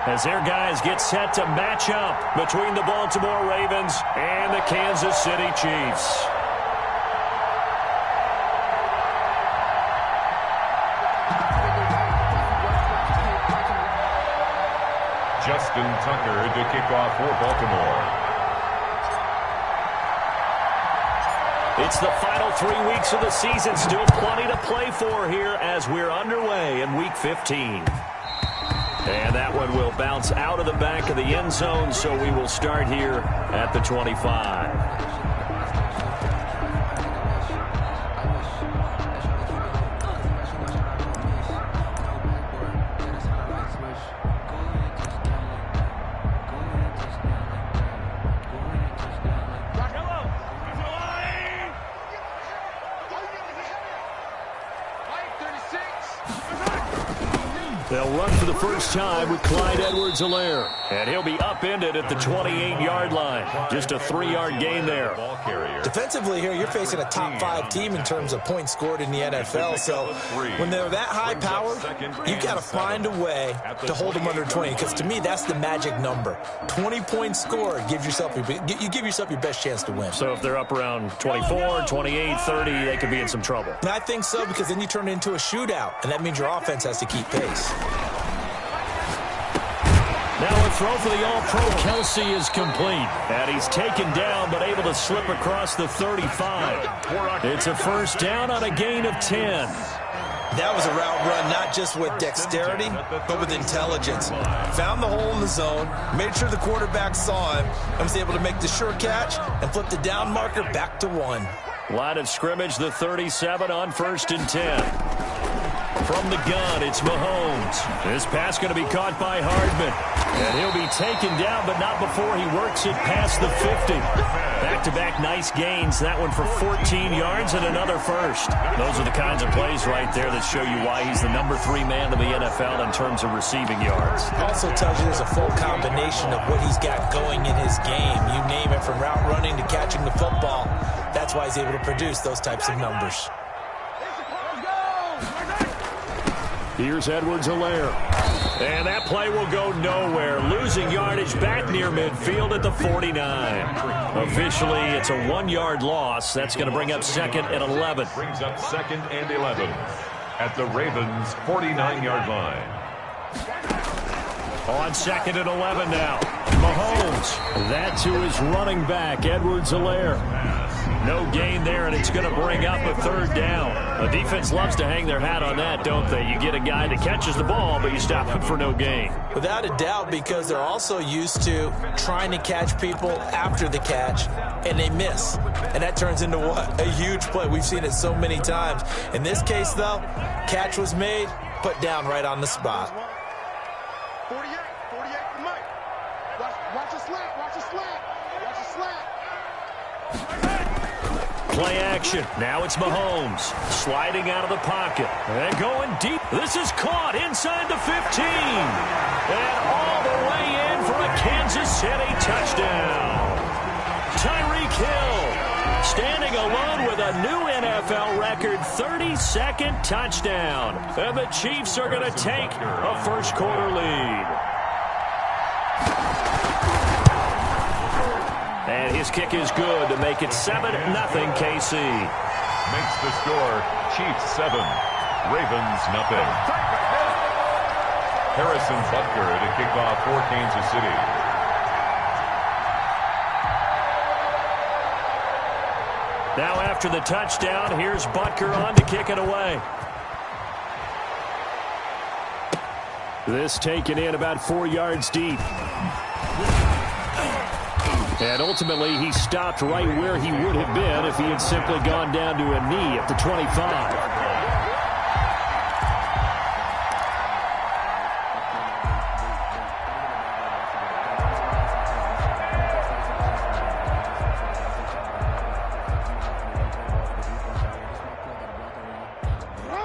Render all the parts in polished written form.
as their guys get set to match up between the Baltimore Ravens and the Kansas City Chiefs. Justin Tucker to kick off for Baltimore. It's the final 3 weeks of the season. Still plenty to play for here as we're underway in Week 15. And that one will bounce out of the back of the end zone, so we will start here at the 25. They'll run for the first time with Clyde Edwards-Helaire. And he'll be upended at the 28-yard line. Just a 3-yard gain there. Defensively here, you're facing a top 5 team in terms of points scored in the NFL. So when they're that high powered, you got to find a way to hold them under 20. Because to me, that's the magic number. 20 points scored gives yourself you give yourself your best chance to win. So if they're up around 24, 28, 30, they could be in some trouble. And I think so, because then you turn it into a shootout, and that means your offense has to keep pace. Now a throw for the All-Pro Kelce is complete. And he's taken down but able to slip across the 35. It's a first down on a gain of 10. That was a route run not just with dexterity, but with intelligence. Found the hole in the zone, made sure the quarterback saw him, and was able to make the sure catch and flip the down marker back to 1. Line of scrimmage, the 37 on 1st and 10. From the gun, it's Mahomes. This pass going to be caught by Hardman. And he'll be taken down, but not before he works it past the 50. Back-to-back nice gains. That one for 14 yards and another first. Those are the kinds of plays right there that show you why he's the number 3 man in the NFL in terms of receiving yards. Also tells you there's a full combination of what he's got going in his game. You name it, from route running to catching the football. That's why he's able to produce those types of numbers. Here's Edwards-Helaire. And that play will go nowhere. Losing yardage back near midfield at the 49. Officially, it's a 1-yard loss. That's going to bring up 2nd and 11. Brings up 2nd and 11 at the Ravens' 49-yard line. On 2nd and 11 now. Mahomes. That to his running back, Edwards-Helaire. No gain there, and it's going to bring up a 3rd down. The defense loves to hang their hat on that, don't they? You get a guy that catches the ball, but you stop him for no gain. Without a doubt, because they're also used to trying to catch people after the catch, and they miss. And that turns into what? A huge play. We've seen it so many times. In this case, though, catch was made, put down right on the spot. 48 to Mike. Watch a slant, watch a slant, watch a slant. Play action. Now it's Mahomes sliding out of the pocket and going deep. This is caught inside the 15 and all the way in for a Kansas City touchdown. Tyreek Hill standing alone with a new NFL record 32nd touchdown, and the Chiefs are going to take a first-quarter lead. And his kick is good to make it 7-0 KC. Makes the score Chiefs 7, Ravens nothing. Harrison Butker to kick off for Kansas City. Now after the touchdown, here's Butker on to kick it away. This taken in about 4 yards deep. And ultimately, he stopped right where he would have been if he had simply gone down to a knee at the 25.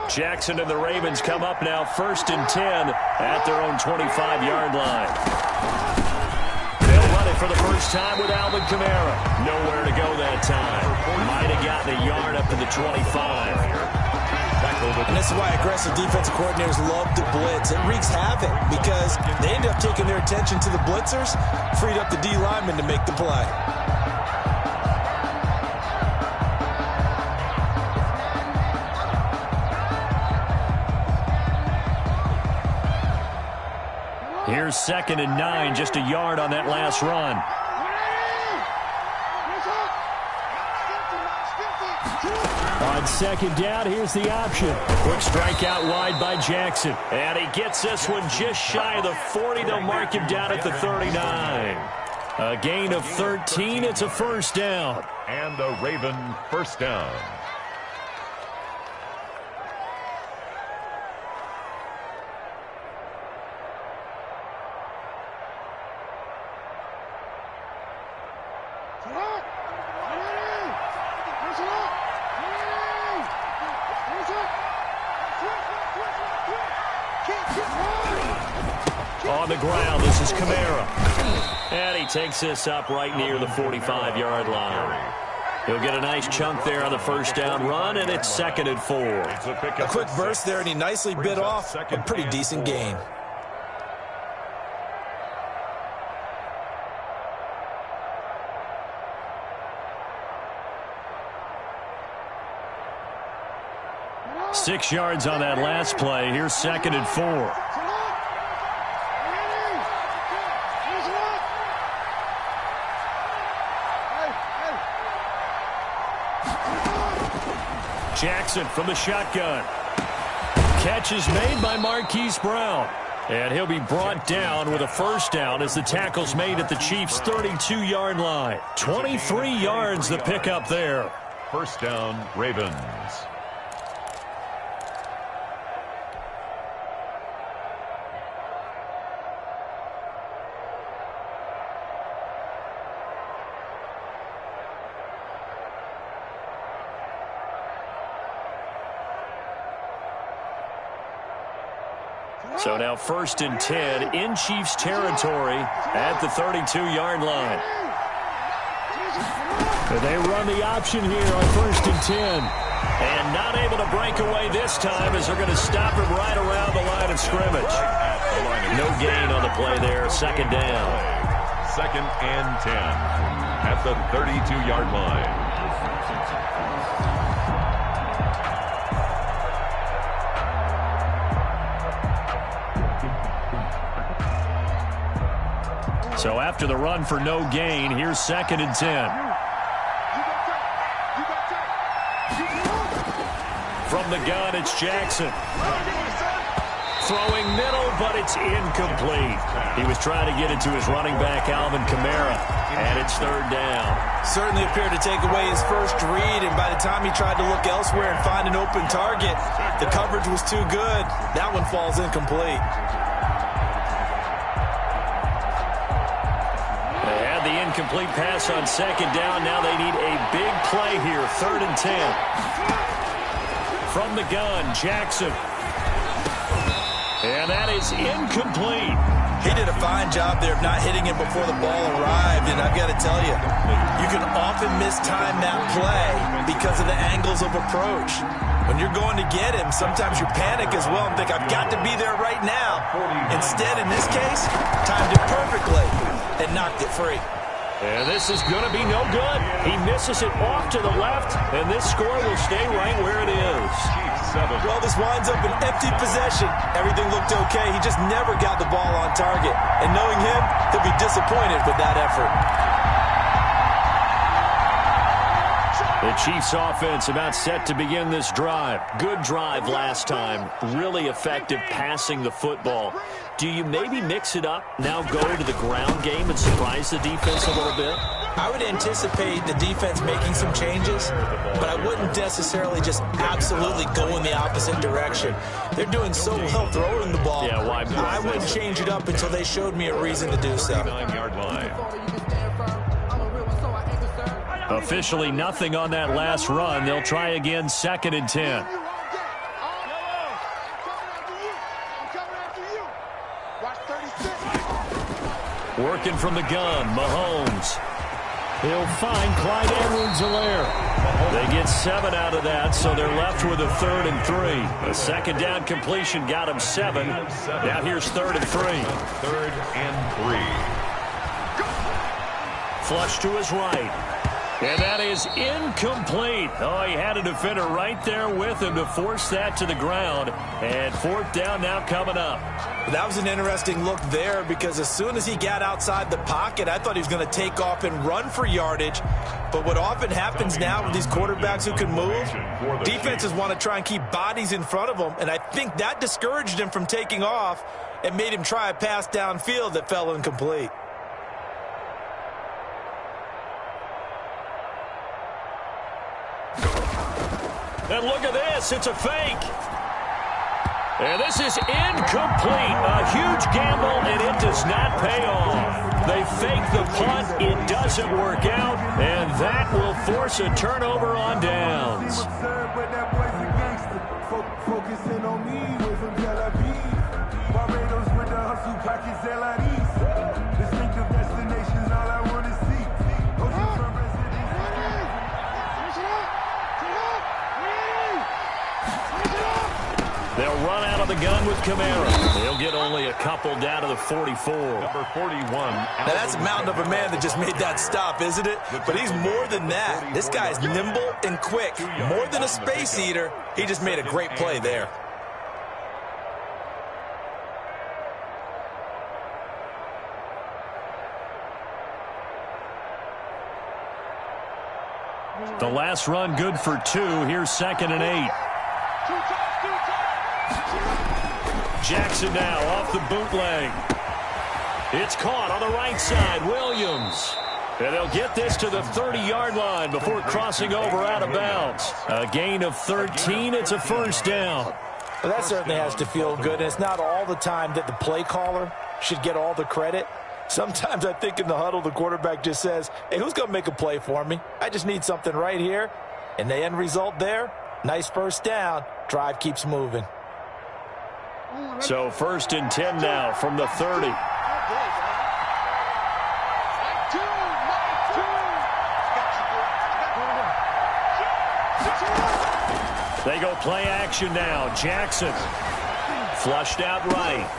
Jackson and the Ravens come up now 1st and 10 at their own 25-yard line. They'll run it for the first time with Alvin Kamara. Nowhere to go that time. Might have gotten a yard up to the 25. Back And this is why aggressive defensive coordinators love to blitz. It wreaks havoc because they end up taking their attention to the blitzers, freed up the D lineman to make the play. Here's 2nd and 9, just a yard on that last run. On 2nd down, here's the option. Quick strike out wide by Jackson. And he gets this one just shy of the 40. They'll mark him down at the 39. A gain of 13. It's a first down. And a Raven first down. On the ground, this is Kamara. And he takes this up right near the 45-yard line. He'll get a nice chunk there on the first down run, and it's 2nd and 4. A quick burst there, and he nicely bit off a pretty decent gain. Six yards on that last play. Here's 2nd and 4. Jackson from the shotgun. Catch is made by Marquise Brown. And he'll be brought down with a first down as the tackle's made at the Chiefs' 32-yard line. 23 yards the pickup there. First down, Ravens. So now 1st and 10 in Chiefs territory at the 32-yard line. And they run the option here on 1st and 10. And not able to break away this time as they're going to stop him right around the line of scrimmage. No gain on the play there. 2nd down. 2nd and 10 at the 32-yard line. So after the run for no gain, here's 2nd and 10. From the gun, it's Jackson. Throwing middle, but it's incomplete. He was trying to get it to his running back, Alvin Kamara, and it's 3rd down. Certainly appeared to take away his first read, and by the time he tried to look elsewhere and find an open target, the coverage was too good. That one falls incomplete. Incomplete pass on 2nd down. Now they need a big play here. 3rd and 10. From the gun, Jackson. And that is incomplete. He did a fine job there of not hitting him before the ball arrived. And I've got to tell you, you can often mistime that play because of the angles of approach. When you're going to get him, sometimes you panic as well and think, I've got to be there right now. Instead, in this case, timed it perfectly and knocked it free. And this is going to be no good. He misses it off to the left, and this score will stay right where it is. Well, this winds up an empty possession. Everything looked okay. He just never got the ball on target. And knowing him, he'll be disappointed with that effort. The Chiefs offense about set to begin this drive. Good drive last time. Really effective passing the football. Do you maybe mix it up, now go to the ground game and surprise the defense a little bit? I would anticipate the defense making some changes, but I wouldn't necessarily just absolutely go in the opposite direction. They're doing so well throwing the ball. Yeah, why? I wouldn't change it up until they showed me a reason to do so. 9-yard line. Officially nothing on that last run. They'll try again 2nd and 10. Working from the gun, Mahomes. He'll find Clyde Edwards-Helaire. They get 7 out of that, so they're left with a 3rd and 3. A second down completion got him 7. Now here's 3rd and 3. 3rd and 3. Flush to his right. And that is incomplete. Oh, he had a defender right there with him to force that to the ground. And 4th down now coming up. That was an interesting look there because as soon as he got outside the pocket, I thought he was going to take off and run for yardage. But what often happens now with these quarterbacks who can move, defenses want to try and keep bodies in front of them. And I think that discouraged him from taking off and made him try a pass downfield that fell incomplete. And look at this. It's a fake. And this is incomplete. A huge gamble, and it does not pay off. They fake the punt. It doesn't work out, and that will force a turnover on downs. Focusing on me with some Barbados with the hustle package distinctive destination, all I want to see. They'll run out of the gun with Kamara. They'll get only a couple down to the 44. Number 41. Now that's a mountain of a man that just made that stop, isn't it? But he's more than that. This guy's nimble and quick. More than a space eater. He just made a great play there. The last run good for 2. Here's 2nd and 8. Jackson now off the bootleg. It's caught on the right side. Williams. And they'll get this to the 30-yard line before crossing over out of bounds. A gain of 13. It's a 1st down. Well, that certainly has to feel good. And it's not all the time that the play caller should get all the credit. Sometimes I think in the huddle, the quarterback just says, hey, who's going to make a play for me? I just need something right here. And the end result there, nice 1st down. Drive keeps moving. So 1st and 10 now from the 30. They go play action now. Jackson flushed out right.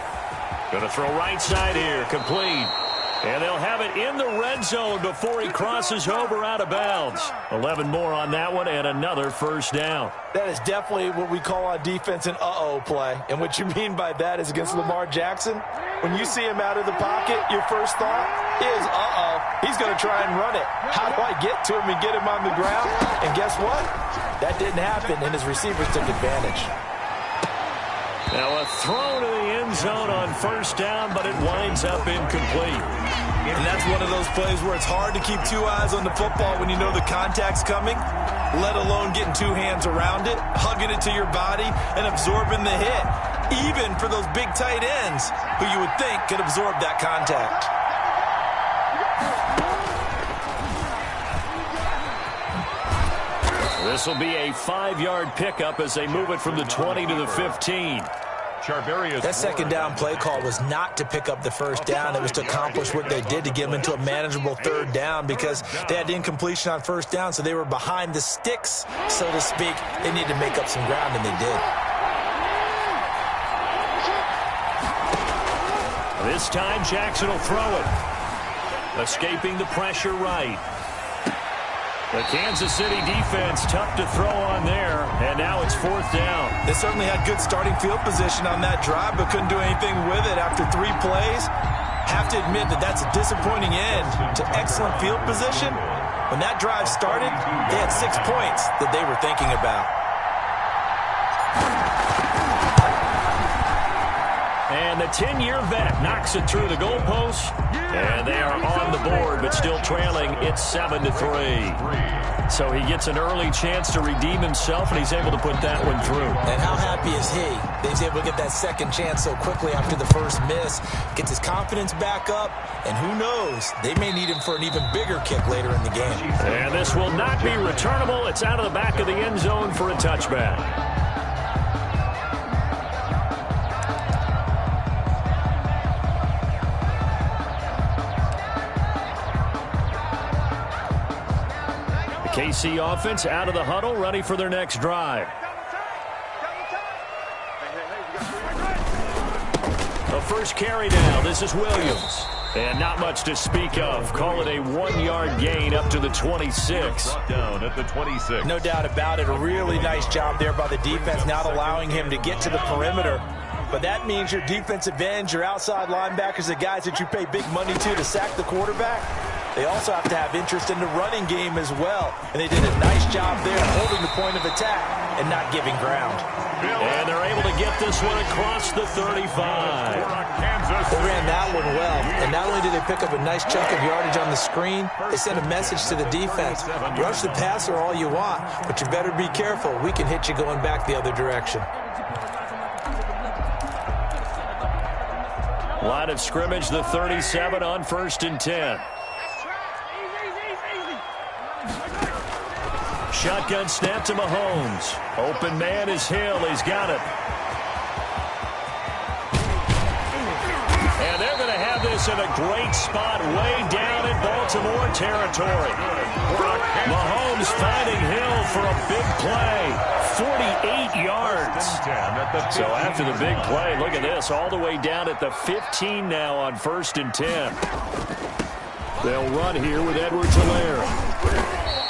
Going to throw right side here. Complete. And they'll have it in the red zone before he crosses over out of bounds. 11 more on that one and another 1st down. That is definitely what we call on defense an uh-oh play. And what you mean by that is against Lamar Jackson, when you see him out of the pocket, your first thought is, uh-oh, he's going to try and run it. How do I get to him and get him on the ground? And guess what? That didn't happen, and his receivers took advantage. Now a throw to the end zone on 1st down, but it winds up incomplete. And that's one of those plays where it's hard to keep 2 eyes on the football when you know the contact's coming, let alone getting 2 hands around it, hugging it to your body, and absorbing the hit, even for those big tight ends who you would think could absorb that contact. This will be a 5-yard pickup as they move it from the 20 to the 15. That second down play call was not to pick up the 1st down. It was to accomplish what they did to get them into a manageable 3rd down because they had incompletion on 1st down, so they were behind the sticks, so to speak. They needed to make up some ground, and they did. This time, Jackson will throw it. Escaping the pressure right. The Kansas City defense tough to throw on there, and now it's 4th down. They certainly had good starting field position on that drive, but couldn't do anything with it after 3 plays. Have to admit that that's a disappointing end to excellent field position. When that drive started, they had 6 points that they were thinking about. And the 10-year vet knocks it through the goalpost. And they are on the board, but still trailing. It's 7-3. So he gets an early chance to redeem himself, and he's able to put that one through. And how happy is he that he's able to get that second chance so quickly after the first miss? Gets his confidence back up, and who knows, they may need him for an even bigger kick later in the game. And this will not be returnable. It's out of the back of the end zone for a touchback. The KC offense out of the huddle, ready for their next drive. The first carry now. This is Williams. And not much to speak of. Call it a 1-yard gain up to the 26. Brought down at the 26. No doubt about it. A really nice job there by the defense, not allowing him to get to the perimeter. But that means your defensive ends, your outside linebackers, the guys that you pay big money to sack the quarterback, they also have to have interest in the running game as well. And they did a nice job there holding the point of attack and not giving ground. And they're able to get this one across the 35. They ran that one well. And not only did they pick up a nice chunk of yardage on the screen, they sent a message to the defense. Rush the passer all you want, but you better be careful. We can hit you going back the other direction. Line of scrimmage, the 37 on 1st and 10. Shotgun snap to Mahomes. Open man is Hill. He's got it. And they're going to have this in a great spot way down in Baltimore territory. Mahomes finding Hill for a big play. 48 yards. So after the big play, look at this. All the way down at the 15 now on 1st and 10. They'll run here with Edwards-Helaire.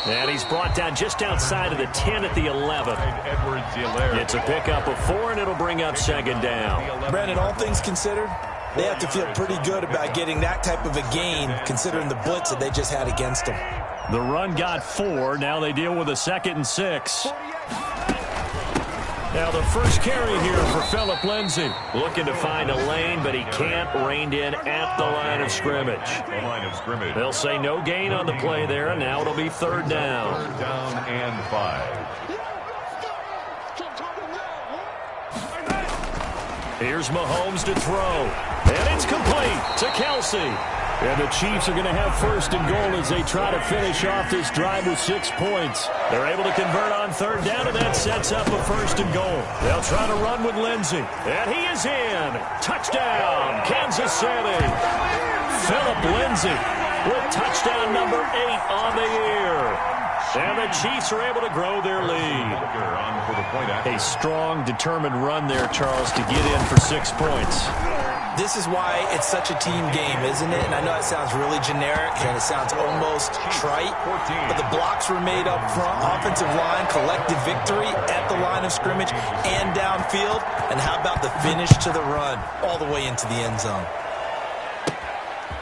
And he's brought down just outside of the 10 at the 11. It's a pickup of 4, and it'll bring up 2nd down. Brandon, all things considered, they have to feel pretty good about getting that type of a gain, considering the blitz that they just had against them. The run got 4. Now they deal with a 2nd and 6. Now the first carry here for Phillip Lindsay. Looking to find a lane, but he can't. Reined in at the line of scrimmage. They'll say no gain on the play there, and now it'll be 3rd down. 3rd down and 5. Here's Mahomes to throw. And it's complete to Kelsey. And the Chiefs are going to have 1st and goal as they try to finish off this drive with 6 points. They're able to convert on 3rd down, and that sets up a 1st and goal. They'll try to run with Lindsay. And he is in. Touchdown, Kansas City. Phillip Lindsay with touchdown number 8 on the year. And the Chiefs are able to grow their lead. A strong, determined run there, Charles, to get in for 6 points. This is why it's such a team game, isn't it? And I know it sounds really generic and it sounds almost trite, but the blocks were made up front, offensive line, collective victory at the line of scrimmage and downfield. And how about the finish to the run all the way into the end zone?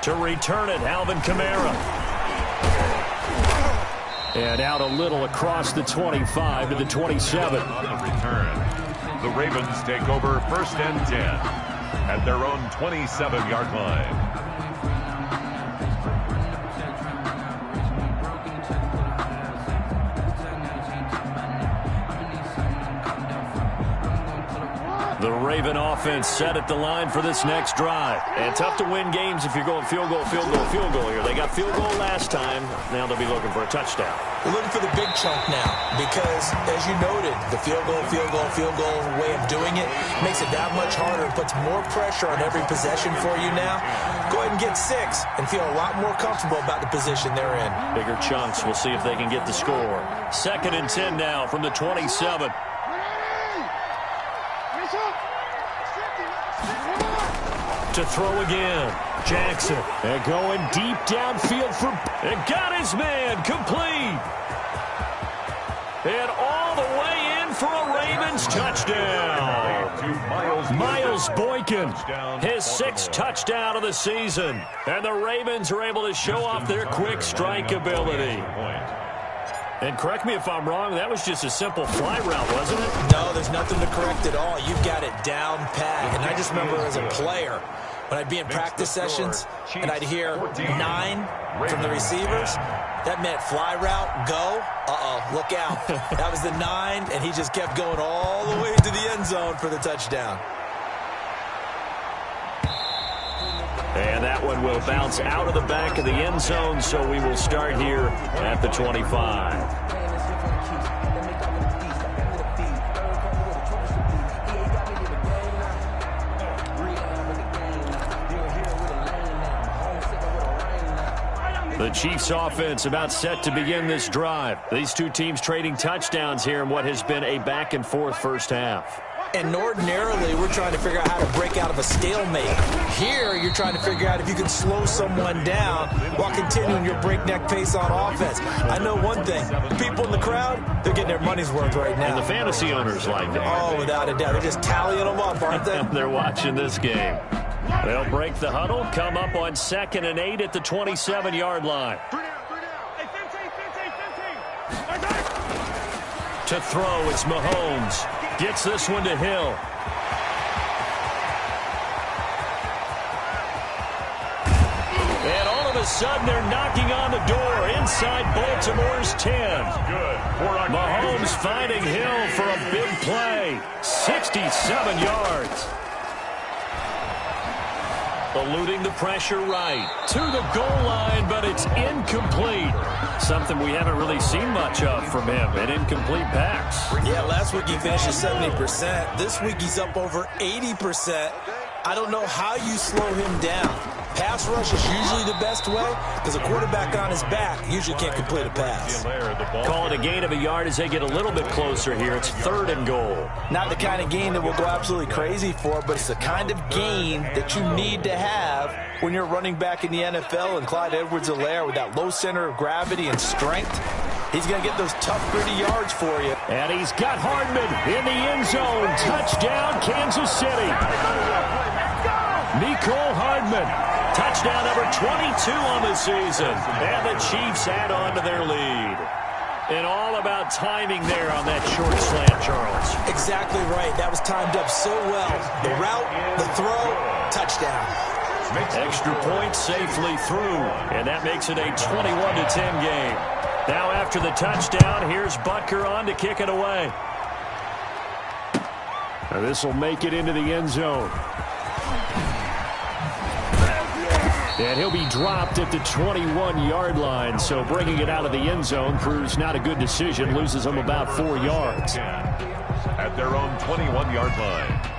To return it, Alvin Kamara. And out a little across the 25 to the 27. On the return, the Ravens take over 1st and 10. At their own 27-yard line. The Raven offense set at the line for this next drive. And tough to win games if you're going field goal, field goal, field goal here. They got field goal last time. Now they'll be looking for a touchdown. We're looking for the big chunk now because, as you noted, the field goal way of doing it makes it that much harder and puts more pressure on every possession for you now. Go ahead and get 6 and feel a lot more comfortable about the position they're in. Bigger chunks. We'll see if they can get the score. 2nd and 10 now from the 27. To throw again. Jackson. And going deep downfield for... And got his man complete. And all the way in for a Ravens touchdown. Miles Boykin. His 6th touchdown of the season. And the Ravens are able to show off their quick strike ability. And correct me if I'm wrong, that was just a simple fly route, wasn't it? No, there's nothing to correct at all. You've got it down pat. And I just remember as a player, when I'd be in practice sessions and I'd hear 9 from the receivers, that meant fly route, go. Uh-oh, look out. That was the 9, and he just kept going all the way to the end zone for the touchdown. And that one will bounce out of the back of the end zone, so we will start here at the 25. The Chiefs offense about set to begin this drive. These two teams trading touchdowns here in what has been a back-and-forth first half. And ordinarily, we're trying to figure out how to break out of a stalemate. Here, you're trying to figure out if you can slow someone down while continuing your breakneck pace on offense. I know one thing. People in the crowd, they're getting their money's worth right now. And the fantasy owners like that. Oh, without a doubt. They're just tallying them up, aren't they? They're watching this game. They'll break the huddle, come up on 2nd and 8 at the 27-yard line. To throw, it's Mahomes. Gets this one to Hill. And all of a sudden, they're knocking on the door inside Baltimore's 10. Mahomes finding Hill for a big play. 67 yards. Eluding the pressure right to the goal line, but it's incomplete. Something we haven't really seen much of from him, an incomplete pass. Yeah, last week he finished at 70%. This week he's up over 80%. I don't know how you slow him down. Pass rush is usually the best way because a quarterback on his back usually can't complete a pass. Call it a gain of a yard as they get a little bit closer here. It's 3rd and goal. Not the kind of gain that we'll go absolutely crazy for, but it's the kind of gain that you need to have when you're running back in the NFL. And Clyde Edwards-Helaire with that low center of gravity and strength, he's going to get those tough, gritty yards for you. And he's got Hardman in the end zone. Touchdown, Kansas City. Mecole Hardman. Touchdown number 22 on the season. And the Chiefs add on to their lead. And all about timing there on that short slant, Charles. Exactly right. That was timed up so well. The route, the throw, touchdown. Extra point safely through. And that makes it a 21-10 game. Now after the touchdown, here's Butker on to kick it away. Now this will make it into the end zone. And he'll be dropped at the 21-yard line, so bringing it out of the end zone proves not a good decision, loses them about 4 yards. At their own 21-yard line.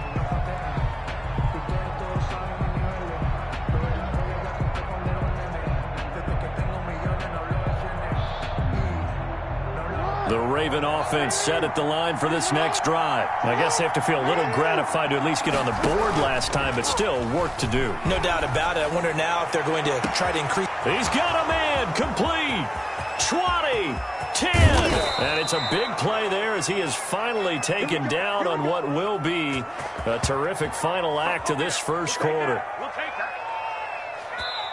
The Raven offense set at the line for this next drive. I guess they have to feel a little gratified to at least get on the board last time, but still work to do. No doubt about it. I wonder now if they're going to try to increase. He's got a man complete. 20, 10. And it's a big play there as he is finally taken down on what will be a terrific final act of this first quarter.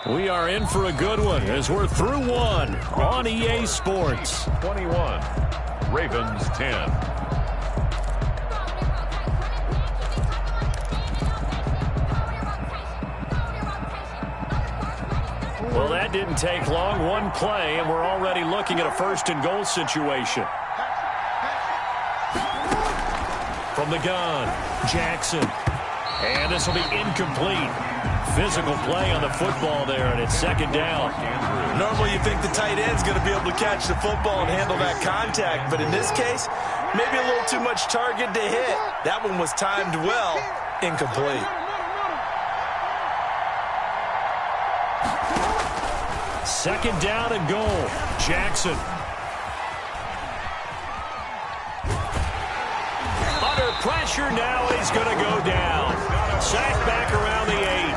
We are in for a good one as we're through one on EA Sports. 21, Ravens 10. Well, that didn't take long. One play, and we're already looking at a 1st and goal situation. From the gun, Jackson. And this will be incomplete. Physical play on the football there, and it's 2nd down. Normally you think the tight end's going to be able to catch the football and handle that contact, but in this case, maybe a little too much target to hit. That one was timed well, incomplete. Second down and goal. Jackson. Under pressure now, he's going to go down. Sacked back around the 8.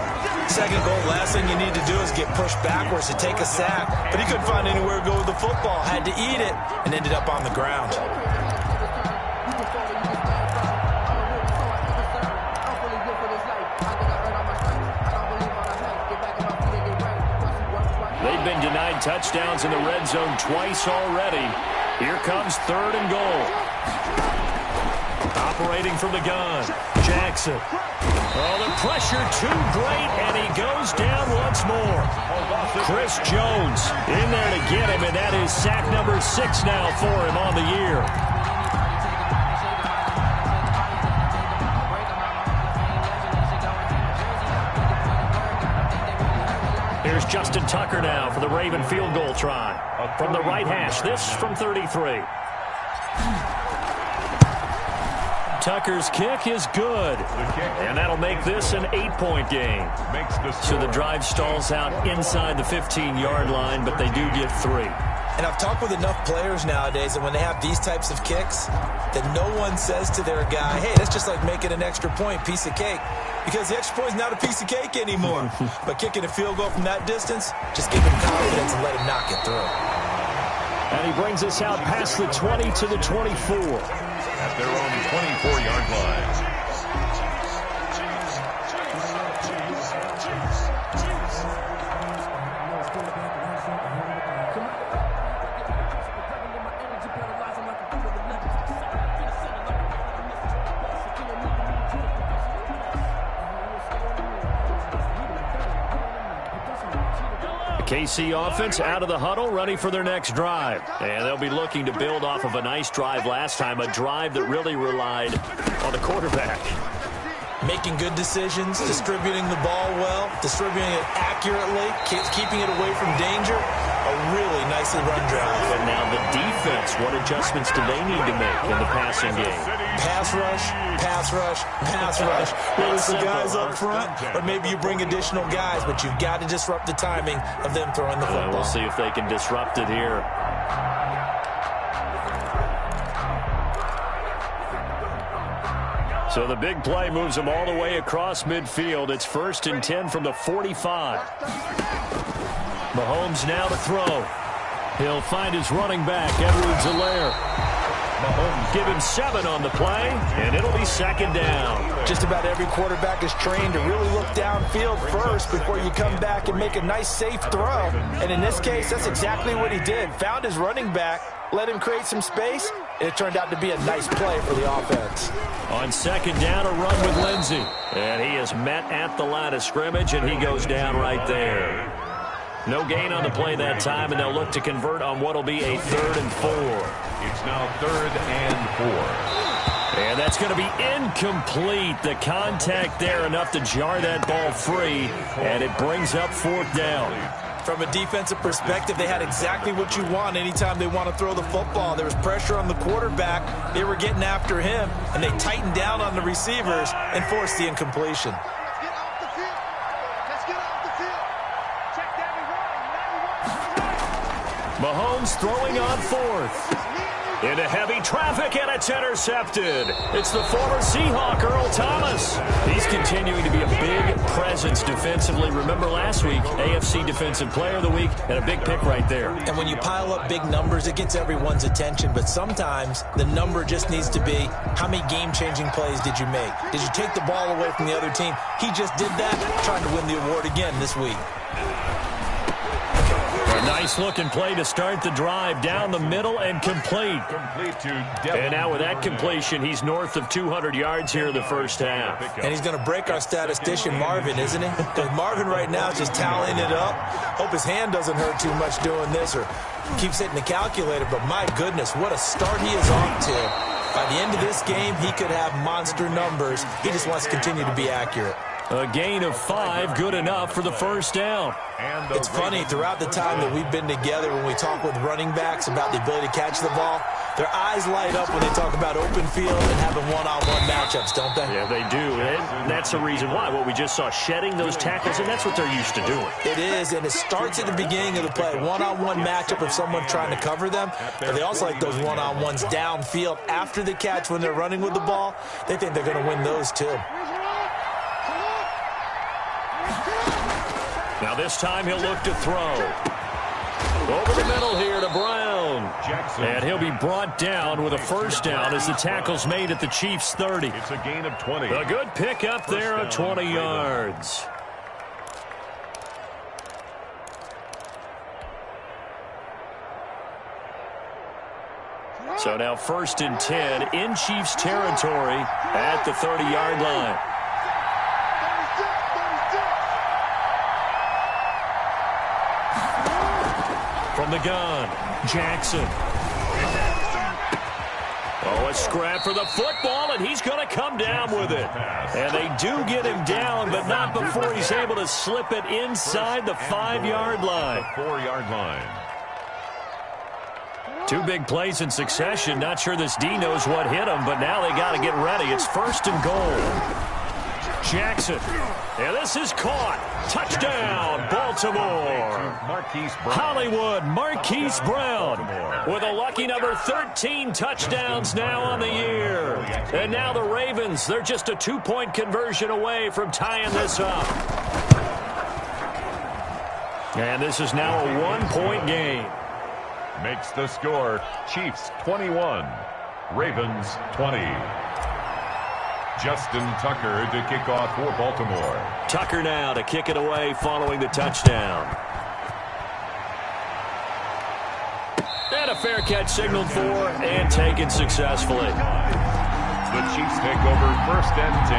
Second goal, last thing you need to do is get pushed backwards to take a sack. But he couldn't find anywhere to go with the football. Had to eat it and ended up on the ground. They've been denied touchdowns in the red zone twice already. Here comes 3rd and goal. Operating from the gun, Jackson. Oh, the pressure too great, and he goes down once more. Chris Jones in there to get him, and that is sack number 6 now for him on the year. Here's Justin Tucker now for the Raven field goal try. From the right hash, this from 33. Tucker's kick is good. And that'll make this an 8-point game. So the drive stalls out inside the 15-yard line, but they do get 3. And I've talked with enough players nowadays, and when they have these types of kicks, that no one says to their guy, hey, that's just like making an extra point, piece of cake. Because the extra point is not a piece of cake anymore. But kicking a field goal from that distance, just give him confidence and let him knock it through. And he brings us out past the 20 to the 24. At their own 24-yard line. KC offense out of the huddle, ready for their next drive. And they'll be looking to build off of a nice drive last time, a drive that really relied on the quarterback. Making good decisions, distributing the ball well, distributing it accurately, keeping it away from danger. A really nicely run drive. And now the defense, what adjustments do they need to make in the passing game? Pass rush, pass rush, pass rush. Whether it's the guys up front or maybe you bring additional guys, but you've got to disrupt the timing of them throwing the football. We'll see if they can disrupt it here. So the big play moves them all the way across midfield. It's 1st and 10 from the 45. Mahomes now to throw. He'll find his running back, Edwards-Helaire. Mahomes give him 7 on the play, and it'll be 2nd down. Just about every quarterback is trained to really look downfield first before you come back and make a nice, safe throw. And in this case, that's exactly what he did. Found his running back, let him create some space, and it turned out to be a nice play for the offense. On 2nd down, a run with Lindsey. And he is met at the line of scrimmage, and he goes down right there. No gain on the play that time, and they'll look to convert on what will be a 3rd and 4. It's now 3rd and 4. And that's going to be incomplete. The contact there enough to jar that ball free, and it brings up 4th down. From a defensive perspective, they had exactly what you want anytime they want to throw the football. There was pressure on the quarterback. They were getting after him, and they tightened down on the receivers and forced the incompletion. Mahomes throwing on 4th. Into heavy traffic, and it's intercepted. It's the former Seahawk, Earl Thomas. He's continuing to be a big presence defensively. Remember last week, AFC Defensive Player of the Week, and a big pick right there. And when you pile up big numbers, it gets everyone's attention. But sometimes the number just needs to be, how many game-changing plays did you make? Did you take the ball away from the other team? He just did that, trying to win the award again this week. A nice-looking play to start the drive down the middle and complete. And now with that completion, he's north of 200 yards here in the first half. And he's going to break our statistician, Marvin, isn't he? Because Marvin right now is just tallying it up. Hope his hand doesn't hurt too much doing this or keeps hitting the calculator. But my goodness, what a start he is off to. By the end of this game, he could have monster numbers. He just wants to continue to be accurate. A gain of 5, good enough for the 1st down. It's funny, throughout the time that we've been together, when we talk with running backs about the ability to catch the ball, their eyes light up when they talk about open field and having one-on-one matchups, don't they? Yeah, they do. And that's the reason why. What we just saw, shedding those tackles, and that's what they're used to doing. It is, and it starts at the beginning of the play. One-on-one matchup of someone trying to cover them, but they also like those one-on-ones downfield after the catch when they're running with the ball. They think they're going to win those too. Now this time he'll look to throw. Over the middle here to Brown. And he'll be brought down with a 1st down as the tackle's made at the Chiefs' 30. It's a gain of 20. A good pick up there of 20 yards. So now 1st and 10 in Chiefs territory at the 30-yard line. From the gun, Jackson. Oh, a scrap for the football, and he's going to come down with it. And they do get him down, but not before he's able to slip it inside the 5-yard line. 4-yard line. Two big plays in succession. Not sure this D knows what hit him, but now they got to get ready. It's 1st and goal. Jackson. And this is caught. Touchdown, Baltimore. Hollywood Marquise Brown with a lucky number 13 touchdowns now on the year. And now the Ravens, they're just a 2-point conversion away from tying this up. And this is now a 1-point game. Makes the score Chiefs 21, Ravens 20. Justin Tucker to kick off for Baltimore. Tucker now to kick it away following the touchdown. And a fair catch signaled for and taken successfully. The Chiefs take over 1st and 10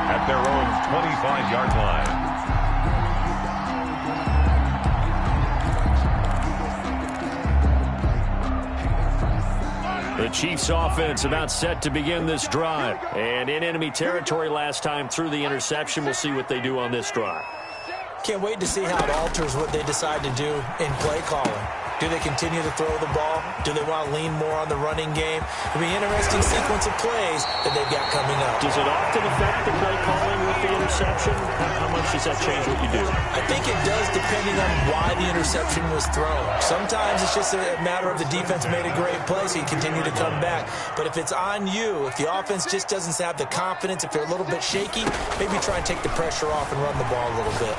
at their own 25-yard line. The Chiefs offense about set to begin this drive. And in enemy territory last time through the interception. We'll see what they do on this drive. Can't wait to see how it alters what they decide to do in play calling. Do they continue to throw the ball? Do they want to lean more on the running game? It'll be an interesting sequence of plays that they've got coming up. Does it often affect the play calling with the interception? How much does that change what you do? I think it does, depending on why the interception was thrown. Sometimes it's just a matter of the defense made a great play, so you continue to come back. But if it's on you, if the offense just doesn't have the confidence, if they're a little bit shaky, maybe try and take the pressure off and run the ball a little bit.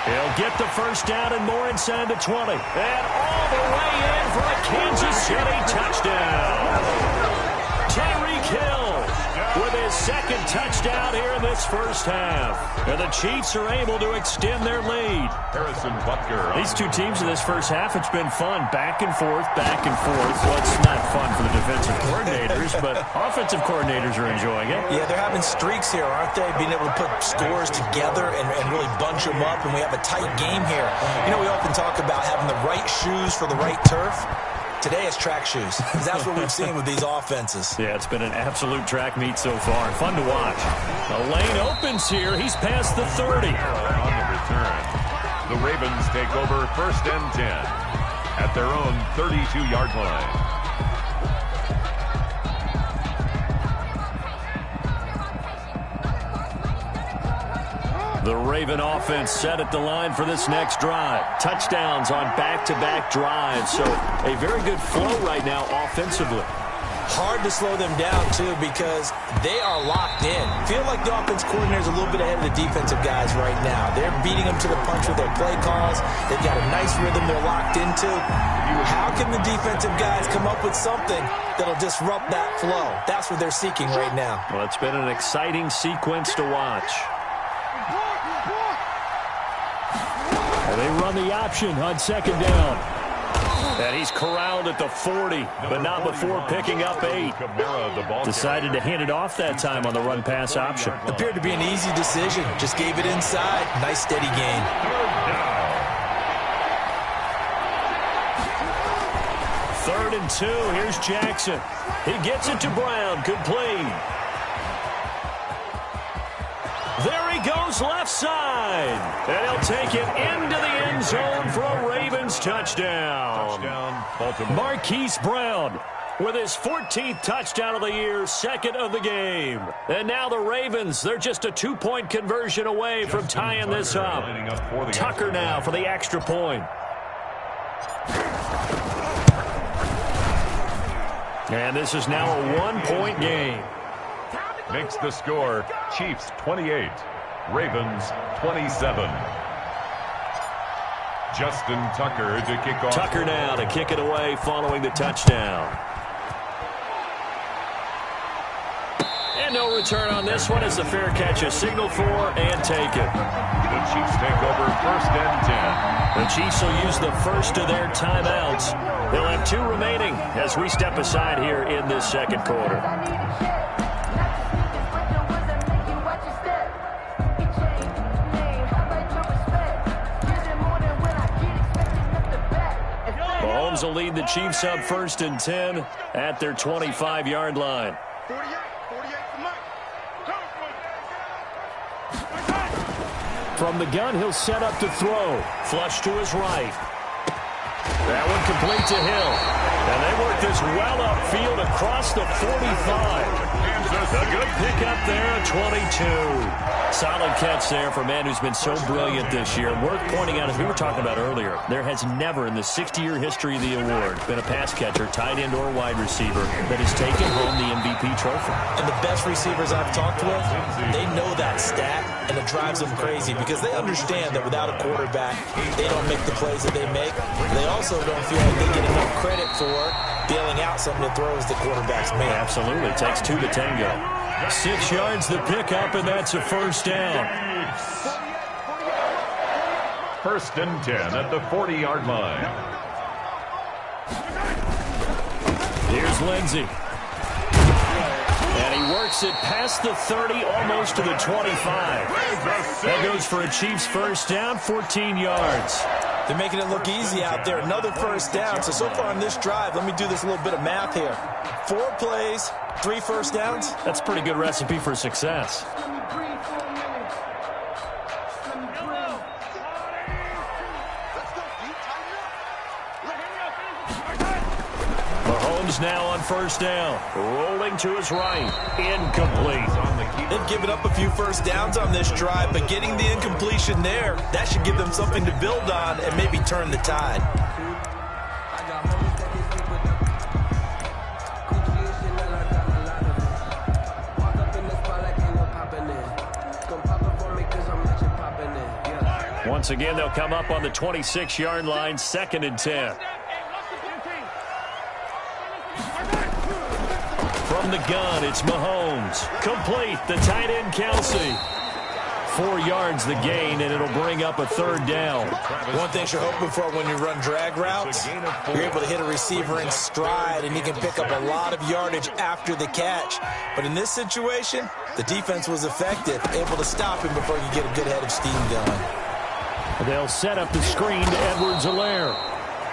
He'll get the first down and more inside the 20. And all the way in for a Kansas City touchdown. Tyreek Hill with his 2nd touchdown here in this first half. And the Chiefs are able to extend their lead. Harrison Butker. These two teams in this first half, it's been fun. Back and forth, back and forth. Well, it's not fun for the defensive coordinators, but offensive coordinators are enjoying it. Yeah, they're having streaks here, aren't they? Being able to put scores together and really bunch them up, and we have a tight game here. You know, we often talk about having the right shoes for the right turf. Today it's track shoes. That's what we've seen with these offenses. Yeah, it's been an absolute track meet so far. Fun to watch. The lane opens here. He's past the 30. On the return, the Ravens take over 1st and 10 at their own 32-yard line. The Raven offense set at the line for this next drive. Touchdowns on back-to-back drives. So a very good flow right now offensively. Hard to slow them down, too, because they are locked in. Feel like the offense coordinator is a little bit ahead of the defensive guys right now. They're beating them to the punch with their play calls. They've got a nice rhythm they're locked into. How can the defensive guys come up with something that'll disrupt that flow? That's what they're seeking right now. Well, it's been an exciting sequence to watch. They run the option on 2nd down. And he's corralled at the 40, but not before picking up 8. Decided to hand it off that time on the run-pass option. Appeared to be an easy decision. Just gave it inside. Nice, steady gain. 3rd and 2. Here's Jackson. He gets it to Brown. Complete. There he goes left side. And he'll take it into the end zone for a Ravens touchdown. Baltimore. Marquise Brown with his 14th touchdown of the year, 2nd of the game. And now the Ravens, they're just a 2-point conversion away from tying this up. Tucker now for the extra point. And this is now a 1-point game. Makes the score Chiefs 28, Ravens 27. Justin Tucker to kick off. Tucker now to kick it away following the touchdown. And no return on this one as the fair catch is signaled for and taken. The Chiefs take over 1st and 10. The Chiefs will use the first of their timeouts. They'll have 2 remaining as we step aside here in this 2nd quarter. Mahomes will lead the Chiefs up 1st and 10 at their 25-yard line. 48 for Mike. From the gun, he'll set up to throw. Flush to his right. That one complete to Hill. And they work this well upfield across the 45. A good pickup there at 22. Solid catch there for a man who's been so brilliant this year. Worth pointing out, as we were talking about earlier, there has never in the 60-year history of the award been a pass catcher, tight end, or wide receiver that has taken home the MVP trophy. And the best receivers I've talked with, they know that stat, and it drives them crazy because they understand that without a quarterback, they don't make the plays that they make. They also don't feel like they get enough credit for bailing out something that throws the quarterback's man. Absolutely. It takes two to tango. 6 yards the pickup, and that's a first down. First and 10 at the 40-yard line. Here's Lindsey. And he works it past the 30, almost to the 25. That goes for a Chiefs first down, 14 yards. They're making it look easy out there. Another first down. So far on this drive, let me do this little bit of math here. 4 plays, 3 first downs. That's a pretty good recipe for success. Mahomes now on first down. Rolling to his right. Incomplete. They've given up a few first downs on this drive, but getting the incompletion there, that should give them something to build on and maybe turn the tide. Once again, they'll come up on the 26-yard line, 2nd and 10. From the gun, it's Mahomes. Complete, the tight end, Kelsey. 4 yards the gain, and it'll bring up a 3rd down. One thing you're hoping for when you run drag routes, you're able to hit a receiver in stride, and he can pick up a lot of yardage after the catch. But in this situation, the defense was effective, able to stop him before you get a good head of steam going. They'll set up the screen to Edwards-Helaire.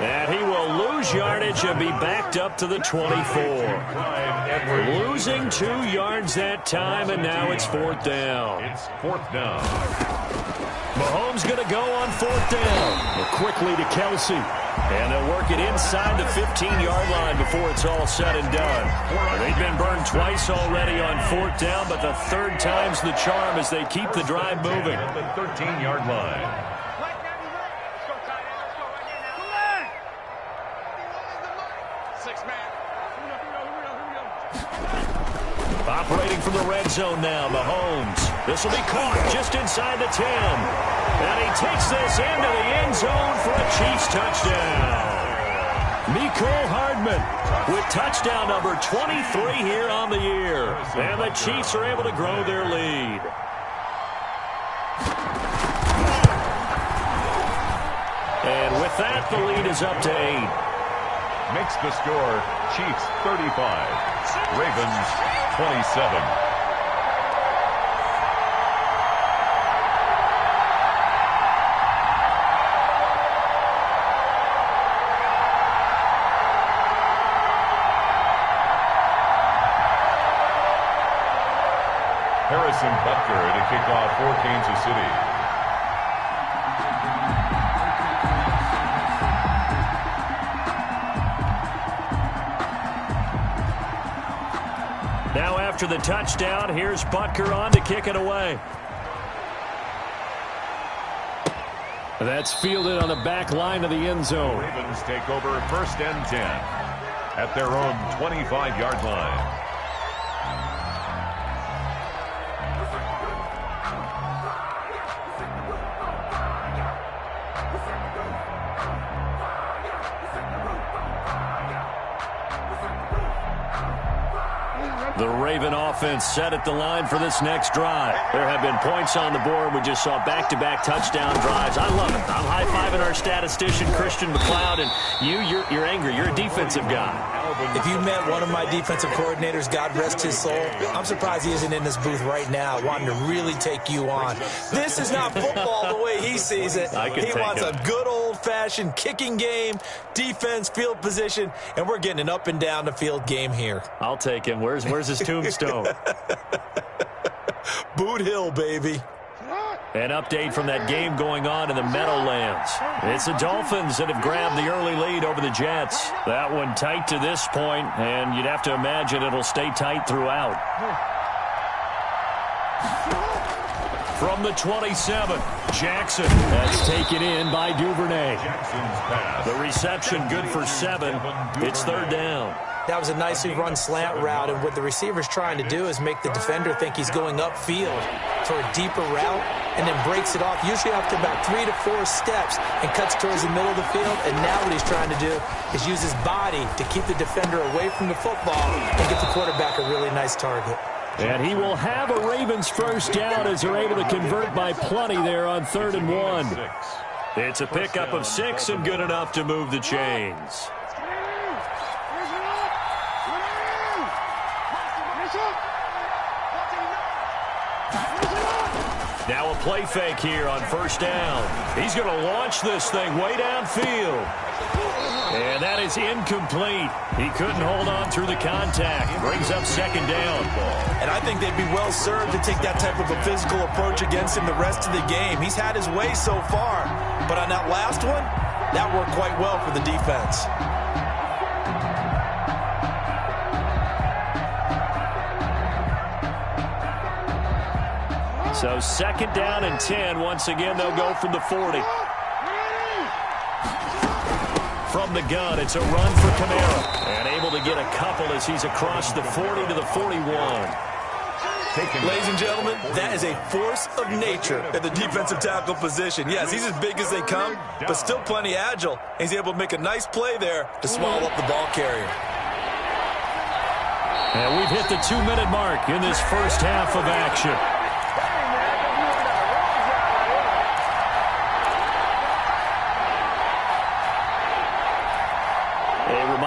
And he will lose yardage and be backed up to the 24. Losing 2 yards that time, and now it's 4th down. It's 4th down. Mahomes going to go on 4th down. Quickly to Kelsey. And they'll work it inside the 15-yard line before it's all said and done. They've been burned twice already on 4th down, but the 3rd time's the charm as they keep the drive moving. At the 13-yard line. Operating from the red zone now, Mahomes. This will be caught just inside the 10. And he takes this into the end zone for a Chiefs touchdown. Mecole Hardman with touchdown number 23 here on the year. And the Chiefs are able to grow their lead. And with that, the lead is up to 8. Makes the score Chiefs 35, Ravens 27. Harrison Butker to kick off for Kansas City. Now after the touchdown, here's Butker on to kick it away. That's fielded on the back line of the end zone. Ravens take over 1st and 10 at their own 25-yard line. The Raven offense set at the line for this next drive. There have been points on the board. We just saw back-to-back touchdown drives. I love it. I'm high-fiving our statistician, Christian McLeod, and you're angry. You're a defensive guy. If you met one of my defensive coordinators, God rest his soul, I'm surprised he isn't in this booth right now wanting to really take you on. This is not football the way he sees it. He wants a good old-fashioned kicking game, defense, field position, and we're getting an up and down the field game here. I'll take him. Where's his tombstone? Boot Hill, baby. An update from that game going on in the Meadowlands. It's the Dolphins that have grabbed the early lead over the Jets. That one tight to this point, and you'd have to imagine it'll stay tight throughout. From the 27, Jackson. That's taken in by Duvernay. The reception good for 7. It's third down. That was a nicely run slant route, and what the receiver's trying to do is make the defender think he's going upfield for a deeper route, and then breaks it off, usually after about 3 to 4 steps, and cuts towards the middle of the field. And now what he's trying to do is use his body to keep the defender away from the football and get the quarterback a really nice target. And he will have a Ravens first down as they're able to convert by plenty there on 3rd and 1. It's a pickup of 6 and good enough to move the chains. Now a play fake here on first down. He's going to launch this thing way downfield. And that is incomplete. He couldn't hold on through the contact. Brings up second down. And I think they'd be well served to take that type of a physical approach against him the rest of the game. He's had his way so far. But on that last one, that worked quite well for the defense. So 2nd down and 10. Once again, they'll go from the 40. From the gun, it's a run for Kamara. And able to get a couple as he's across the 40 to the 41. Ladies and gentlemen, that is a force of nature at the defensive tackle position. Yes, he's as big as they come, but still plenty agile. He's able to make a nice play there to swallow up the ball carrier. And we've hit the 2-minute mark in this first half of action.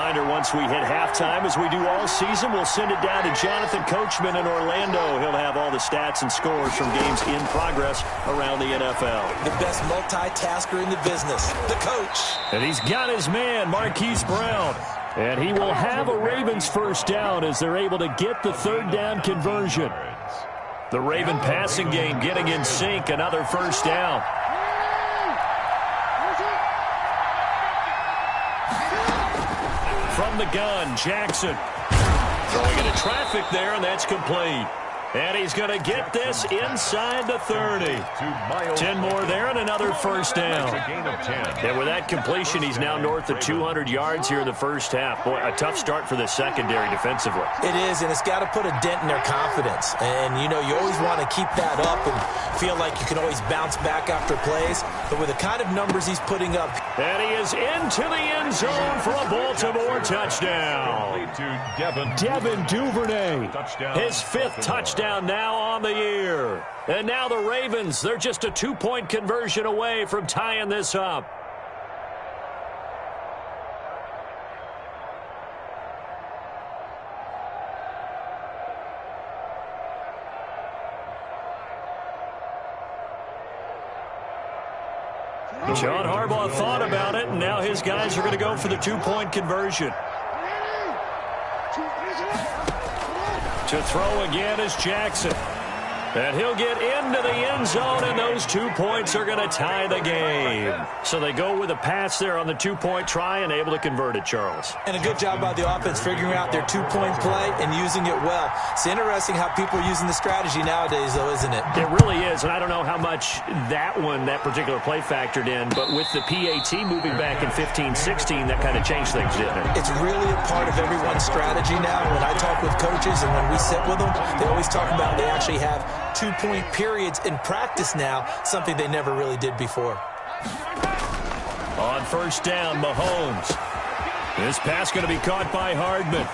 Once we hit halftime, as we do all season, we'll send it down to Jonathan Coachman in Orlando. He'll have all the stats and scores from games in progress around the NFL. The best multitasker in the business, the coach. And he's got his man, Marquise Brown. And he will have a Ravens first down as they're able to get the 3rd down conversion. The Raven passing game getting in sync, another first down. From the gun, Jackson. Throwing into traffic there, and that's complete. And he's going to get this inside the 30. 10 more there and another first down. And with that completion, he's now north of 200 yards here in the first half. Boy, a tough start for the secondary defensively. It is, and it's got to put a dent in their confidence. And, you know, you always want to keep that up and feel like you can always bounce back after plays. But with the kind of numbers he's putting up. And he is into the end zone for a Baltimore touchdown. Devin Duvernay, his 5th touchdown now on the year. And now the Ravens, they're just a 2-point conversion away from tying this up. John Harbaugh thought about it, and now his guys are going to go for the 2-point conversion. To throw again is Jackson. And he'll get into the end zone, and those 2 points are going to tie the game. So they go with a pass there on the 2-point try and able to convert it, Charles. And a good job by the offense figuring out their 2-point play and using it well. It's interesting how people are using the strategy nowadays, though, isn't it? It really is, and I don't know how much that particular play factored in, but with the PAT moving back in 15-16, that kind of changed things, didn't it? It's really a part of everyone's strategy now. When I talk with coaches and when we sit with them, they always talk about they actually have 2-point periods in practice now, something they never really did before. On first down, Mahomes. This pass going to be caught by Hardman.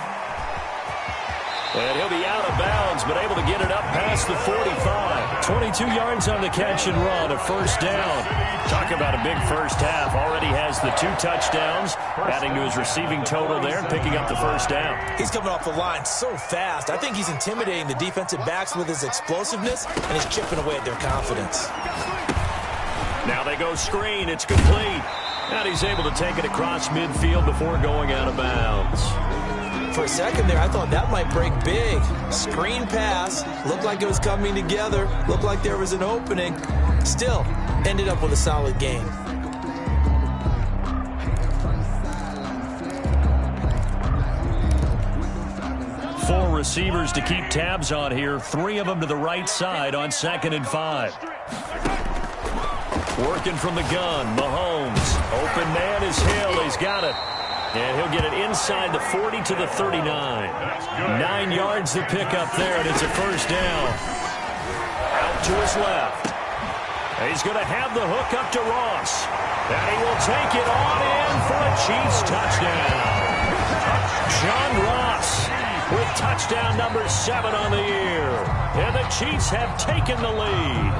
And he'll be out of bounds, but able to get it up past the 45. 22 yards on the catch and run, a first down. Talk about a big first half. Already has the 2 touchdowns, adding to his receiving total there and picking up the first down. He's coming off the line so fast. I think he's intimidating the defensive backs with his explosiveness, and he's chipping away at their confidence. Now they go screen. It's complete. And he's able to take it across midfield before going out of bounds. For a second there, I thought that might break big. Screen pass. Looked like it was coming together. Looked like there was an opening. Still, ended up with a solid game. Four receivers to keep tabs on here. 3 of them to the right side on 2nd and 5. Working from the gun, Mahomes. Open man is Hill. He's got it. And he'll get it inside the 40 to the 39. 9 yards to pick up there, and it's a first down. Out to his left. He's going to have the hook up to Ross. And he will take it on in for a Chiefs touchdown. John Ross with touchdown number 7 on the year. And the Chiefs have taken the lead.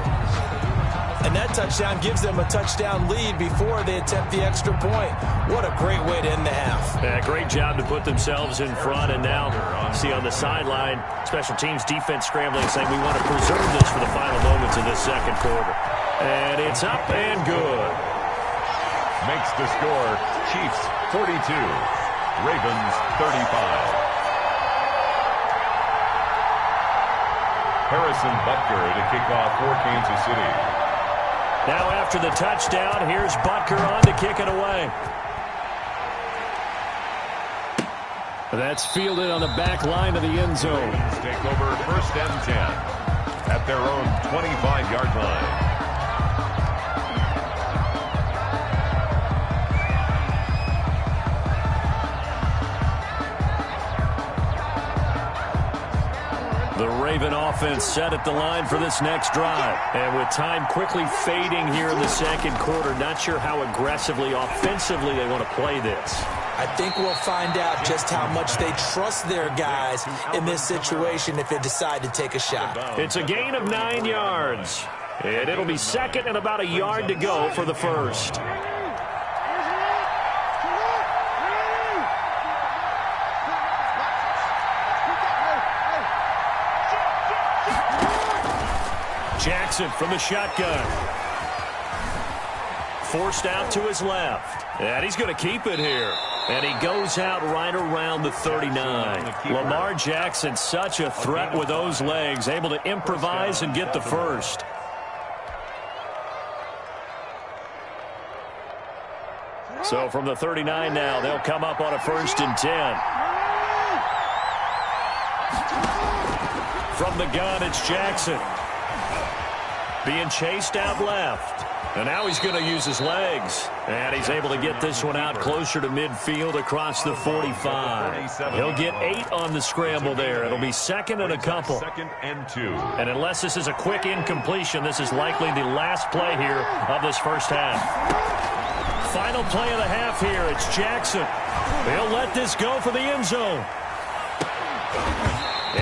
And that touchdown gives them a touchdown lead before they attempt the extra point. What a great way to end the half. Yeah, great job to put themselves in front. And now, see on the sideline, special teams defense scrambling, saying we want to preserve this for the final moments of this second quarter. And it's up and good. Makes the score Chiefs 42, Ravens 35. Harrison Butker to kick off for Kansas City. Now after the touchdown, here's Butker on to kick it away. That's fielded on the back line of the end zone. Take over 1st and 10 at their own 25-yard line. The Raven offense set at the line for this next drive. And with time quickly fading here in the second quarter, not sure how aggressively, offensively they want to play this. I think we'll find out just how much they trust their guys in this situation if they decide to take a shot. It's a gain of 9 yards. And it'll be 2nd and about a yard to go for the first. Jackson from the shotgun. Forced out to his left. And he's going to keep it here. And he goes out right around the 39. Lamar Jackson, such a threat with those legs, able to improvise and get the first. So from the 39 now, they'll come up on a 1st and 10. From the gun, it's Jackson. Being chased out left. And now he's going to use his legs. And he's able to get this one out closer to midfield across the 45. He'll get 8 on the scramble there. It'll be 2nd and a couple. 2nd and 2. And unless this is a quick incompletion, this is likely the last play here of this first half. Final play of the half here. It's Jackson. He'll let this go for the end zone.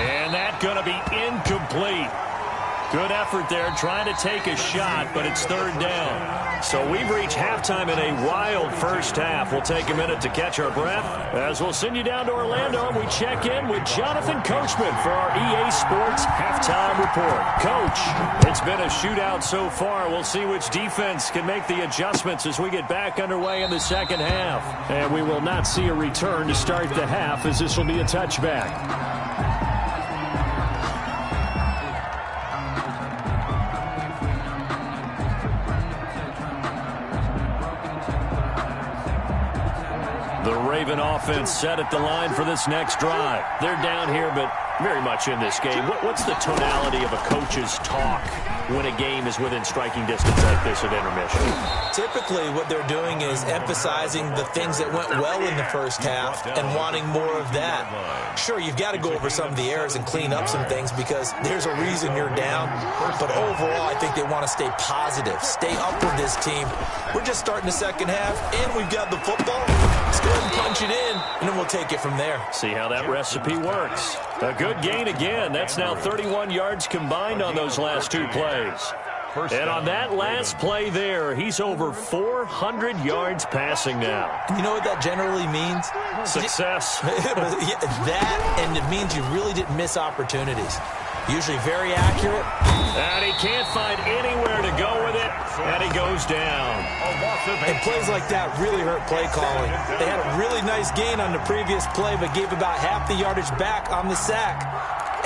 And that's going to be incomplete. Good effort there, trying to take a shot, but it's 3rd down. So we've reached halftime in a wild first half. We'll take a minute to catch our breath as we'll send you down to Orlando and we check in with Jonathan Coachman for our EA Sports Halftime Report. Coach, it's been a shootout so far. We'll see which defense can make the adjustments as we get back underway in the second half. And we will not see a return to start the half as this will be a touchback. The Raven offense set at the line for this next drive. They're down here, but very much in this game. What's the tonality of a coach's talk when a game is within striking distance like this at intermission? Typically, what they're doing is emphasizing the things that went well in the first half and wanting more of that. Sure, you've got to go over some of the errors and clean up some things because there's a reason you're down. But overall, I think they want to stay positive, stay up with this team. We're just starting the second half, and we've got the football. Let's go ahead and punch it in, and then we'll take it from there. See how that recipe works. A good gain again. That's now 31 yards combined on those last 2 plays. And on that last play there, he's over 400 yards passing now. You know what that generally means? Success. That, and it means you really didn't miss opportunities. Usually very accurate. And he can't find anywhere to go with it, and he goes down. And plays like that really hurt play calling. They had a really nice gain on the previous play, but gave about half the yardage back on the sack.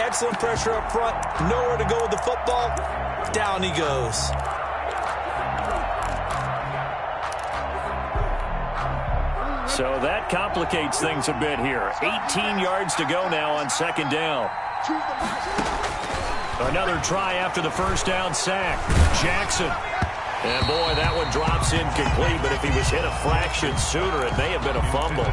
Excellent pressure up front, nowhere to go with the football. Down he goes. So that complicates things a bit here. 18 yards to go now on second down. Another try after the first down sack. Jackson. And, boy, that one drops incomplete, but if he was hit a fraction sooner, it may have been a fumble.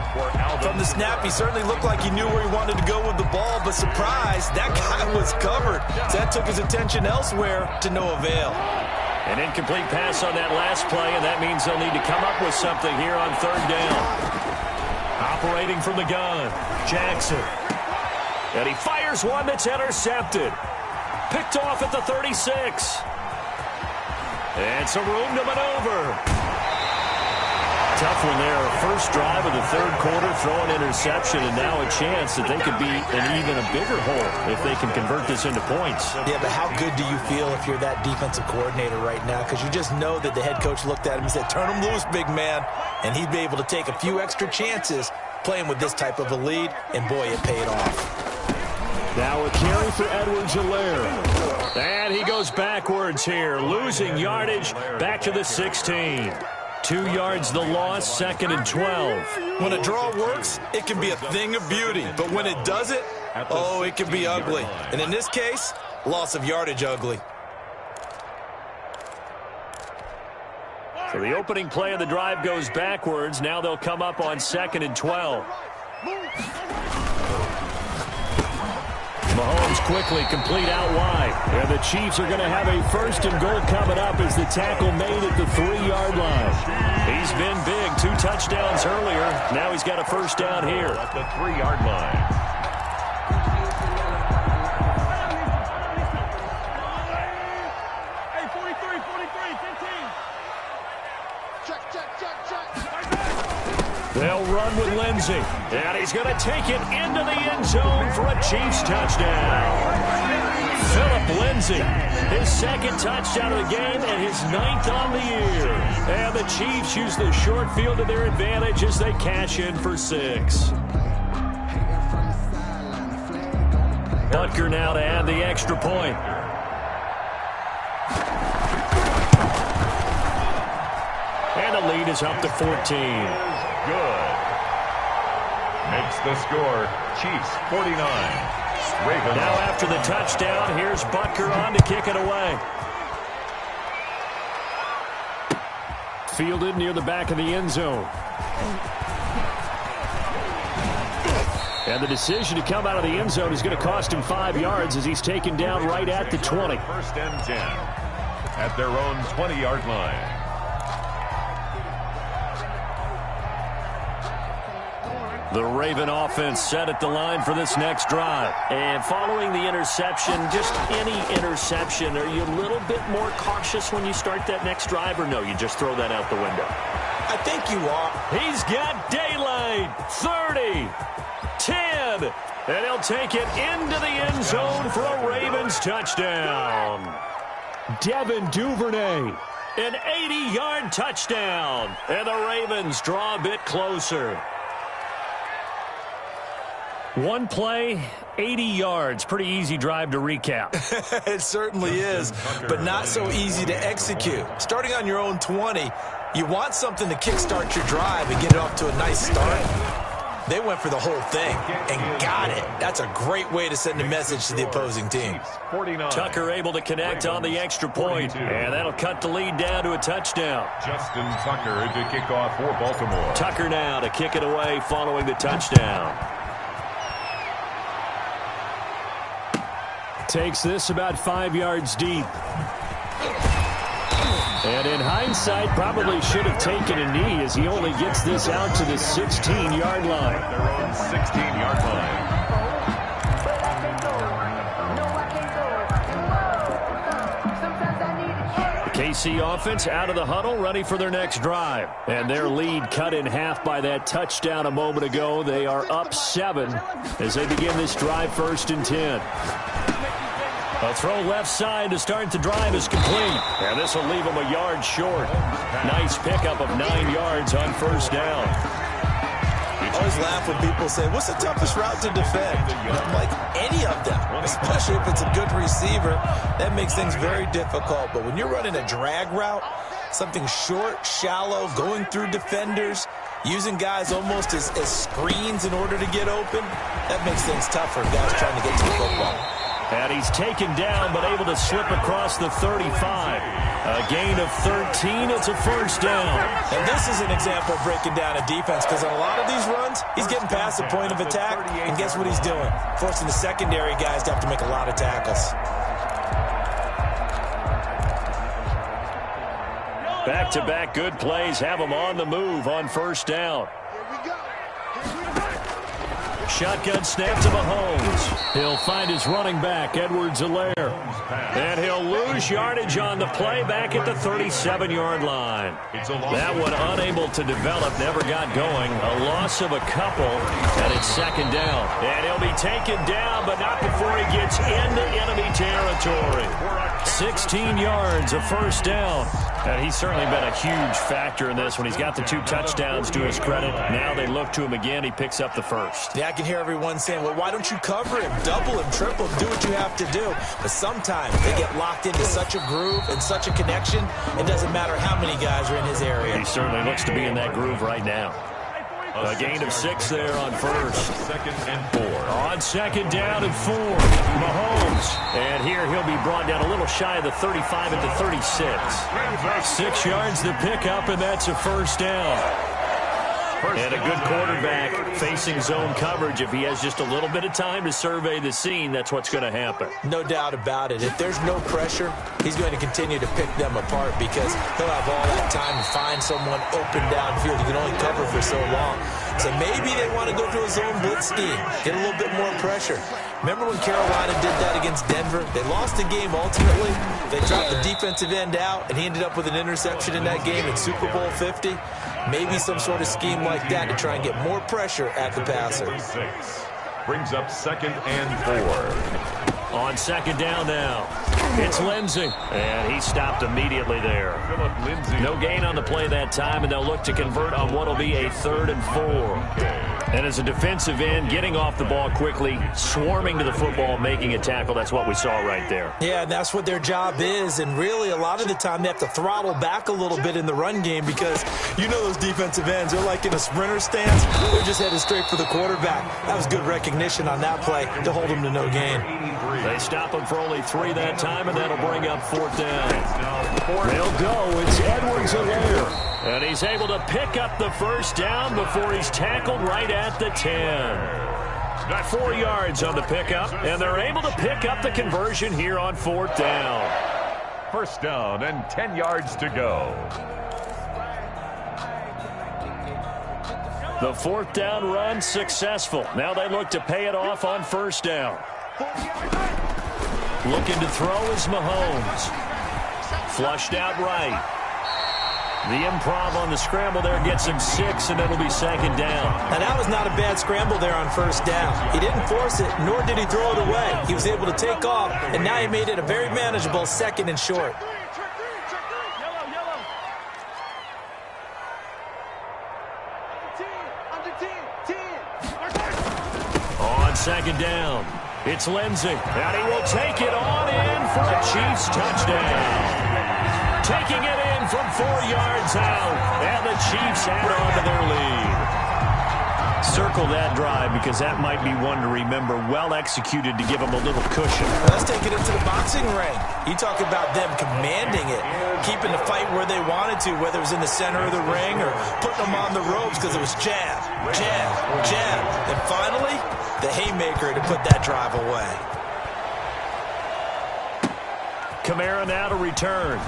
From the snap, he certainly looked like he knew where he wanted to go with the ball, but surprise, that guy was covered. So that took his attention elsewhere to no avail. An incomplete pass on that last play, and that means they'll need to come up with something here on third down. Operating from the gun, Jackson. And he fires one that's intercepted. Picked off at the 36. And some room to maneuver. Tough one there. First drive of the third quarter, throw an interception, and now a chance that they could be in even a bigger hole if they can convert this into points. Yeah, but how good do you feel if you're that defensive coordinator right now? Because you just know that the head coach looked at him and said, turn him loose, big man. And he'd be able to take a few extra chances playing with this type of a lead, and boy, it paid off. Now a carry for Edwards-Helaire. And he goes backwards here, losing yardage back to the 16. 2 yards the loss, second and 12. When a draw works, it can be a thing of beauty. But when it doesn't, oh, it can be ugly. And in this case, loss of yardage ugly. So the opening play of the drive goes backwards. Now they'll come up on second and 12. Mahomes quickly complete out wide. And the Chiefs are going to have a first and goal coming up as the tackle made at the 3-yard line. He's been big. 2 touchdowns earlier. Now he's got a first down here. At the 3-yard line. Hey, 43, 15. They'll run with Lindsey. And he's going to take it into the end zone for a Chiefs touchdown. Philip Lindsay, his second touchdown of the game and his 9th on the year. And the Chiefs use the short field to their advantage as they cash in for 6. Butker now to add the extra point. And the lead is up to 14. Good. Makes the score Chiefs 49. Ravens. Now after the touchdown, here's Butker on to kick it away. Fielded near the back of the end zone. And the decision to come out of the end zone is going to cost him 5 yards as he's taken down right at the 20. First and 10 at their own 20-yard line. The Raven offense set at the line for this next drive. And following the interception, just any interception, are you a little bit more cautious when you start that next drive, or no, you just throw that out the window? I think you are. He's got daylight. 30, 10, and he'll take it into the end zone for a Ravens touchdown. Devin Duvernay, an 80-yard touchdown, and the Ravens draw a bit closer. One play, 80 yards. Pretty easy drive to recap. It certainly is, but not so easy to execute. Starting on your own 20, you want something to kickstart your drive and get it off to a nice start. They went for the whole thing and got it. That's a great way to send a message to the opposing team. Tucker able to connect on the extra point, and that'll cut the lead down to a touchdown. Justin Tucker to kick off for Baltimore. Tucker now to kick it away following the touchdown. Takes this about 5 yards deep. And in hindsight, probably should have taken a knee as he only gets this out to the 16-yard line. Their own 16-yard line. The KC offense out of the huddle, ready for their next drive. And their lead cut in half by that touchdown a moment ago. They are up 7 as they begin this drive, first and 10. A throw left side to start the drive is complete. And this will leave him a yard short. Nice pickup of 9 yards on first down. I always laugh when people say, what's the toughest route to defend? And I'm like, any of them, especially if it's a good receiver. That makes things very difficult. But when you're running a drag route, Something short, shallow, going through defenders, using guys almost as screens in order to get open. That makes things tough for guys trying to get to the football. And he's taken down but able to slip across the 35. A gain of 13. It's a first down. And this is an example of breaking down a defense because on a lot of these runs, he's getting past the point of attack, and guess what he's doing? Forcing the secondary guys to have to make a lot of tackles. Back-to-back good plays have him on the move on first down. Shotgun snap to Mahomes. He'll find his running back, Edwards-Helaire. And he'll lose yardage on the play back at the 37-yard line. That one unable to develop, never got going. A loss of a couple, and it's second down. And he'll be taken down, but not before he gets into enemy territory. 16 yards, a first down. And he's certainly been a huge factor in this when he's got the 2 touchdowns to his credit. Now they look to him again. He picks up the first. Yeah, I can hear everyone saying, well, why don't you cover him, double him, triple him, do what you have to do. But sometimes they get locked into such a groove and such a connection, it doesn't matter how many guys are in his area. He certainly looks to be in that groove right now. A gain of 6 there on first. Second and 4. On second down and 4. Mahomes. And here he'll be brought down a little shy of the 35 at the 36. 6 yards to pick up, and that's a first down. And a good quarterback facing zone coverage. If he has just a little bit of time to survey the scene, that's what's going to happen. No doubt about it. If there's no pressure, he's going to continue to pick them apart because he'll have all that time to find someone open downfield. You can only cover for so long. So maybe they want to go to a zone blitz scheme, get a little bit more pressure. Remember when Carolina did that against Denver? They lost the game ultimately. They dropped the defensive end out, and he ended up with an interception in that game in Super Bowl 50. Maybe some sort of scheme like that to try and get more pressure at the passer. Brings up second and 4. On second down now, it's Lindsey. And he stopped immediately there. No gain on the play that time, and they'll look to convert on what will be a 3rd and 4. And as a defensive end, getting off the ball quickly, swarming to the football, making a tackle, that's what we saw right there. Yeah, and that's what their job is. And really, a lot of the time, they have to throttle back a little bit in the run game because you know those defensive ends, they're like in a sprinter stance. They're just headed straight for the quarterback. That was good recognition on that play to hold him to no gain. They stop him for only 3 that time, and that'll bring up 4th down. They'll go. It's Edwards-Helaire. And he's able to pick up the first down before he's tackled right at the 10. Got 4 yards on the pickup, and they're able to pick up the conversion here on 4th down. First down and 10 yards to go. The 4th down run successful. Now they look to pay it off on first down. Looking to throw is Mahomes. Flushed out right. The improv on the scramble there gets him 6, and it'll be second down. Now, that was not a bad scramble there on first down. He didn't force it, nor did he throw it away. He was able to take off, and now he made it a very manageable 2nd and short. On second down, it's Lindsey, and he will take it on in for a Chiefs touchdown. Taking it in from 4 yards out, and the Chiefs add on to their lead. Circle that drive because that might be one to remember. Well executed to give them a little cushion. Let's take it into the boxing ring. You talk about them commanding it, keeping the fight where they wanted to, whether it was in the center of the ring or putting them on the ropes because it was jab, jab, jab. And finally, the haymaker to put that drive away. Kamara now to return.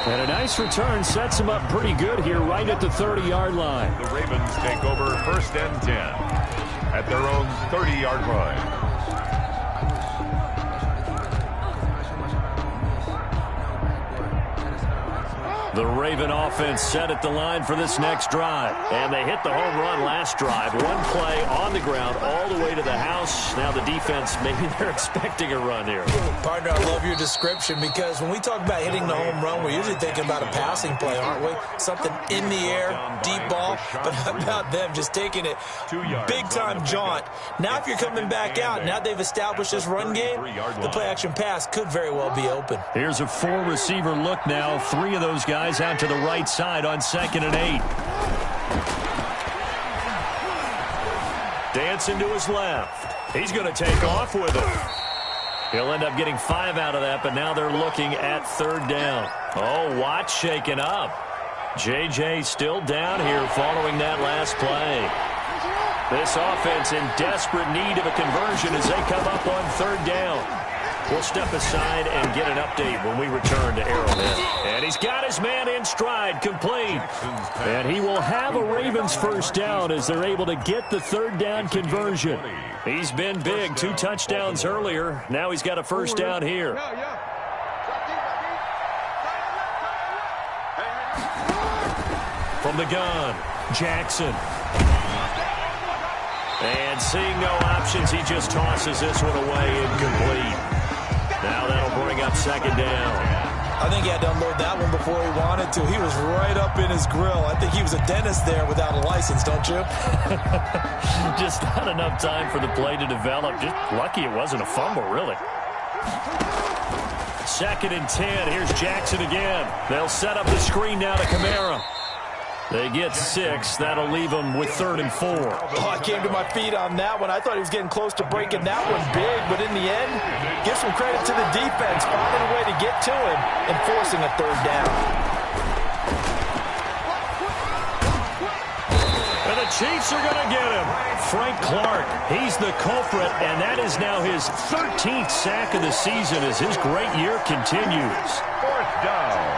And a nice return sets him up pretty good here right at the 30-yard line. The Ravens take over first and 10 at their own 30-yard line. The Raven offense set at the line for this next drive. And they hit the home run last drive. One play on the ground all the way to the house. Now the defense, maybe they're expecting a run here. Partner, I love your description because when we talk about hitting the home run, we're usually thinking about a passing play, aren't we? Something in the air, deep ball. But how about them just taking it big-time jaunt? Now if you're coming back out, now they've established this run game, the play-action pass could very well be open. Here's a four-receiver look now. Three of those guys out to the right side on 2nd and 8. Dancing to his left. He's going to take off with it. He'll end up getting 5 out of that, but now they're looking at 3rd down. Oh, Watt shaken up. J.J. still down here following that last play. This offense in desperate need of a conversion as they come up on 3rd down. We'll step aside and get an update when we return to Arrowhead. And he's got his man in stride, complete. And he will have a Ravens 1st down as they're able to get the 3rd down conversion. He's been big, 2 touchdowns earlier. Now he's got a 1st down here. From the gun, Jackson. And seeing no options, he just tosses this one away incomplete. Now that'll bring up 2nd down. I think he had to unload that one before he wanted to. He was right up in his grill. I think he was a dentist there without a license, don't you? Just not enough time for the play to develop. Just lucky it wasn't a fumble, really. 2nd and 10. Here's Jackson again. They'll set up the screen now to Kamara. They get 6. That'll leave them with 3rd and 4. Oh, I came to my feet on that one. I thought he was getting close to breaking that one big, but in the end, give some credit to the defense, finding a way to get to him and forcing a 3rd down. And the Chiefs are going to get him. Frank Clark, he's the culprit, and that is now his 13th sack of the season as his great year continues. 4th down.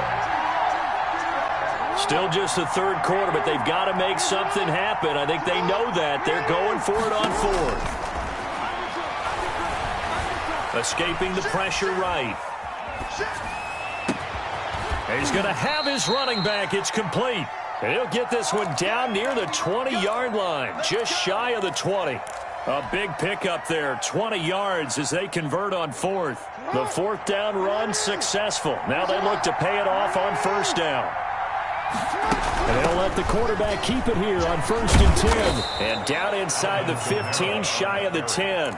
Still just the 3rd quarter, but they've got to make something happen. I think they know that. They're going for it on 4th. Escaping the pressure right. He's going to have his running back. It's complete. And he'll get this one down near the 20-yard line, just shy of the 20. A big pickup there, 20 yards as they convert on 4th. The 4th down run successful. Now they look to pay it off on 1st down. And they'll let the quarterback keep it here on 1st and 10. And down inside the 15, shy of the 10.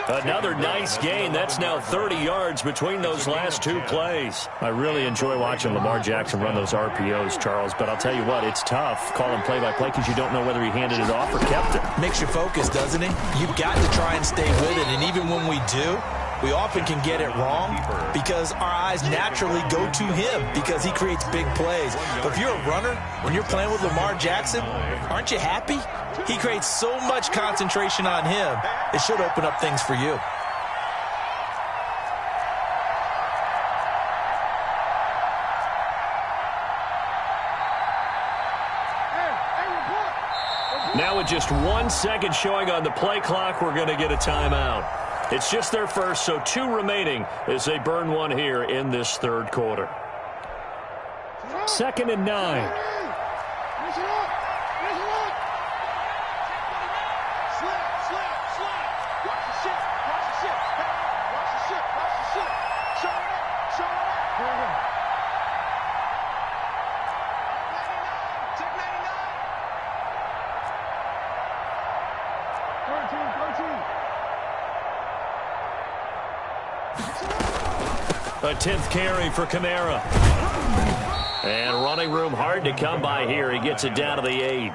Another nice gain. That's now 30 yards between those last 2 plays. I really enjoy watching Lamar Jackson run those RPOs, Charles, but I'll tell you what, it's tough calling play-by-play because you don't know whether he handed it off or kept it. Makes you focus, doesn't it? You've got to try and stay with it, and even when we do, we often can get it wrong because our eyes naturally go to him because he creates big plays. But if you're a runner, when you're playing with Lamar Jackson, aren't you happy? He creates so much concentration on him, it should open up things for you. Now with just 1 second showing on the play clock, we're going to get a timeout. It's just their first, so 2 remaining as they burn one here in this 3rd quarter. 2nd and 9. A 10th carry for Kamara. And running room hard to come by here. He gets it down to the 8.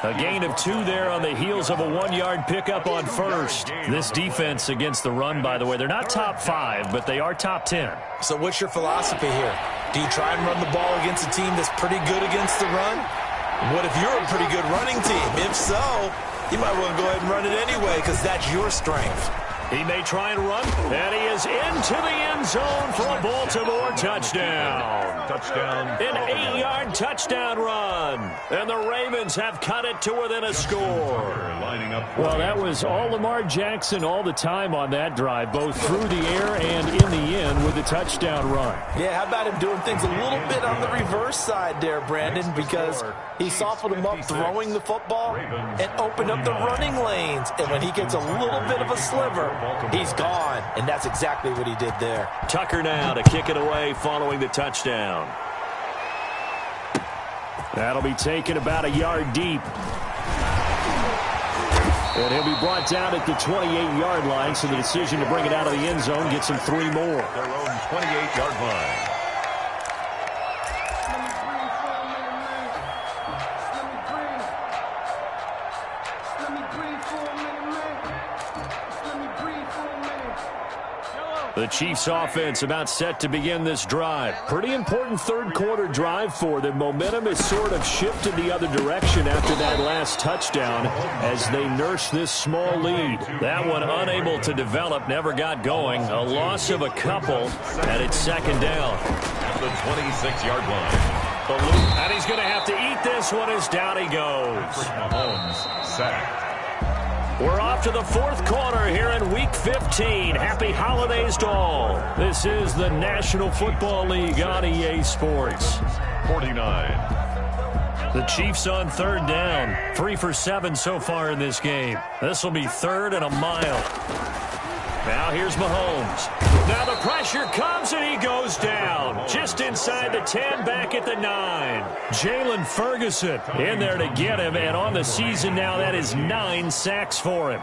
A gain of 2 there on the heels of a 1-yard pickup on 1st. This defense against the run, by the way, they're not top 5, but they are top 10. So what's your philosophy here? Do you try and run the ball against a team that's pretty good against the run? What if you're a pretty good running team? If so, you might want to go ahead and run it anyway because that's your strength. He may try and run, and he is into the end zone for a Baltimore touchdown. Touchdown. An 8-yard touchdown run. And the Ravens have cut it to within a score. Well, that was all Lamar Jackson all the time on that drive, both through the air and in the end with the touchdown run. Yeah, how about him doing things a little bit on the reverse side there, Brandon, because he softened him up throwing the football and opened up the running lanes. And when he gets a little bit of a sliver, he's gone. And that's exactly what he did there. Tucker now to kick it away following the touchdown. That'll be taken about a yard deep. And he'll be brought down at the 28-yard line, so the decision to bring it out of the end zone gets him 3 more. Their own 28-yard line. The Chiefs offense about set to begin this drive. Pretty important third-quarter drive for them. Momentum has sort of shifted the other direction after that last touchdown as they nurse this small lead. That one unable to develop, never got going. A loss of a couple, and it's second down. At the 26-yard line. And he's going to have to eat this one as down he goes. Mahomes sacked. We're off to the fourth quarter here in Week 15. Happy holidays to all. This is the National Football League on EA Sports. 49. The Chiefs on third down. 3 for 7 so far in this game. This will be third and a mile. Now here's Mahomes. Now the pressure comes and he goes down. Just inside the 10, back at the 9. Jalen Ferguson in there to get him. And on the season now, that is 9 sacks for him.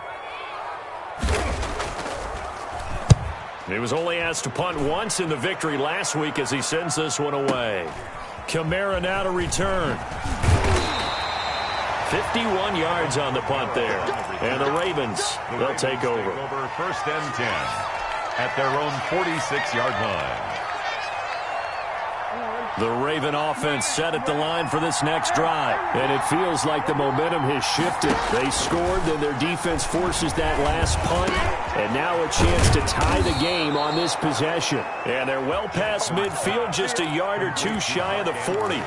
He was only asked to punt once in the victory last week as he sends this one away. Kamara now to return. 51 yards on the punt there. And the Ravens, they'll take over. First and 10 at their own 46-yard line. The Raven offense set at the line for this next drive. And it feels like the momentum has shifted. They scored, then their defense forces that last punt. And now a chance to tie the game on this possession. And they're well past midfield, just a yard or two shy of the 40.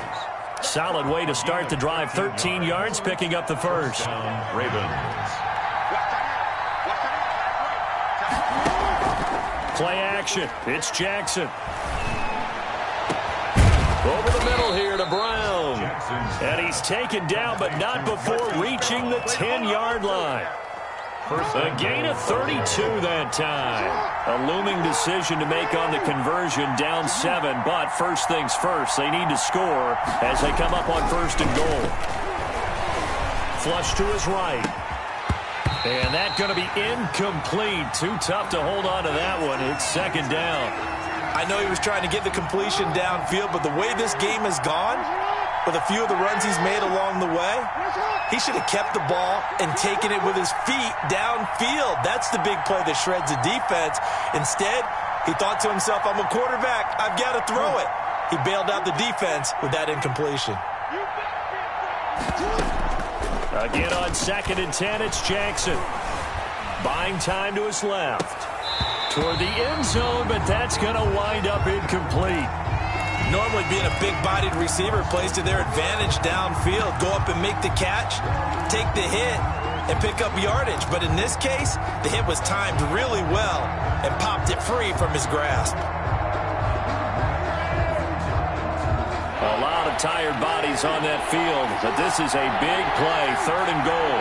Solid way to start the drive. 13 yards, picking up the first. Ravens. Play action. It's Jackson. Over the middle here to Brown. And he's taken down, but not before reaching the 10-yard line. A gain of 32 that time. A looming decision to make on the conversion, down 7. But first things first, they need to score as they come up on first and goal. Flush to his right. And that's going to be incomplete. Too tough to hold on to that one. It's second down. I know he was trying to get the completion downfield, but the way this game has gone, with a few of the runs he's made along the way, he should have kept the ball and taken it with his feet downfield. That's the big play that shreds the defense. Instead, he thought to himself, I'm a quarterback. I've got to throw it. He bailed out the defense with that incompletion. Again on second and 10, it's Jackson. Buying time to his left. Toward the end zone, but that's going to wind up incomplete. Normally being a big-bodied receiver plays to their advantage downfield. Go up and make the catch, take the hit, and pick up yardage. But in this case, the hit was timed really well and popped it free from his grasp. A lot of tired bodies on that field, but this is a big play, third and goal.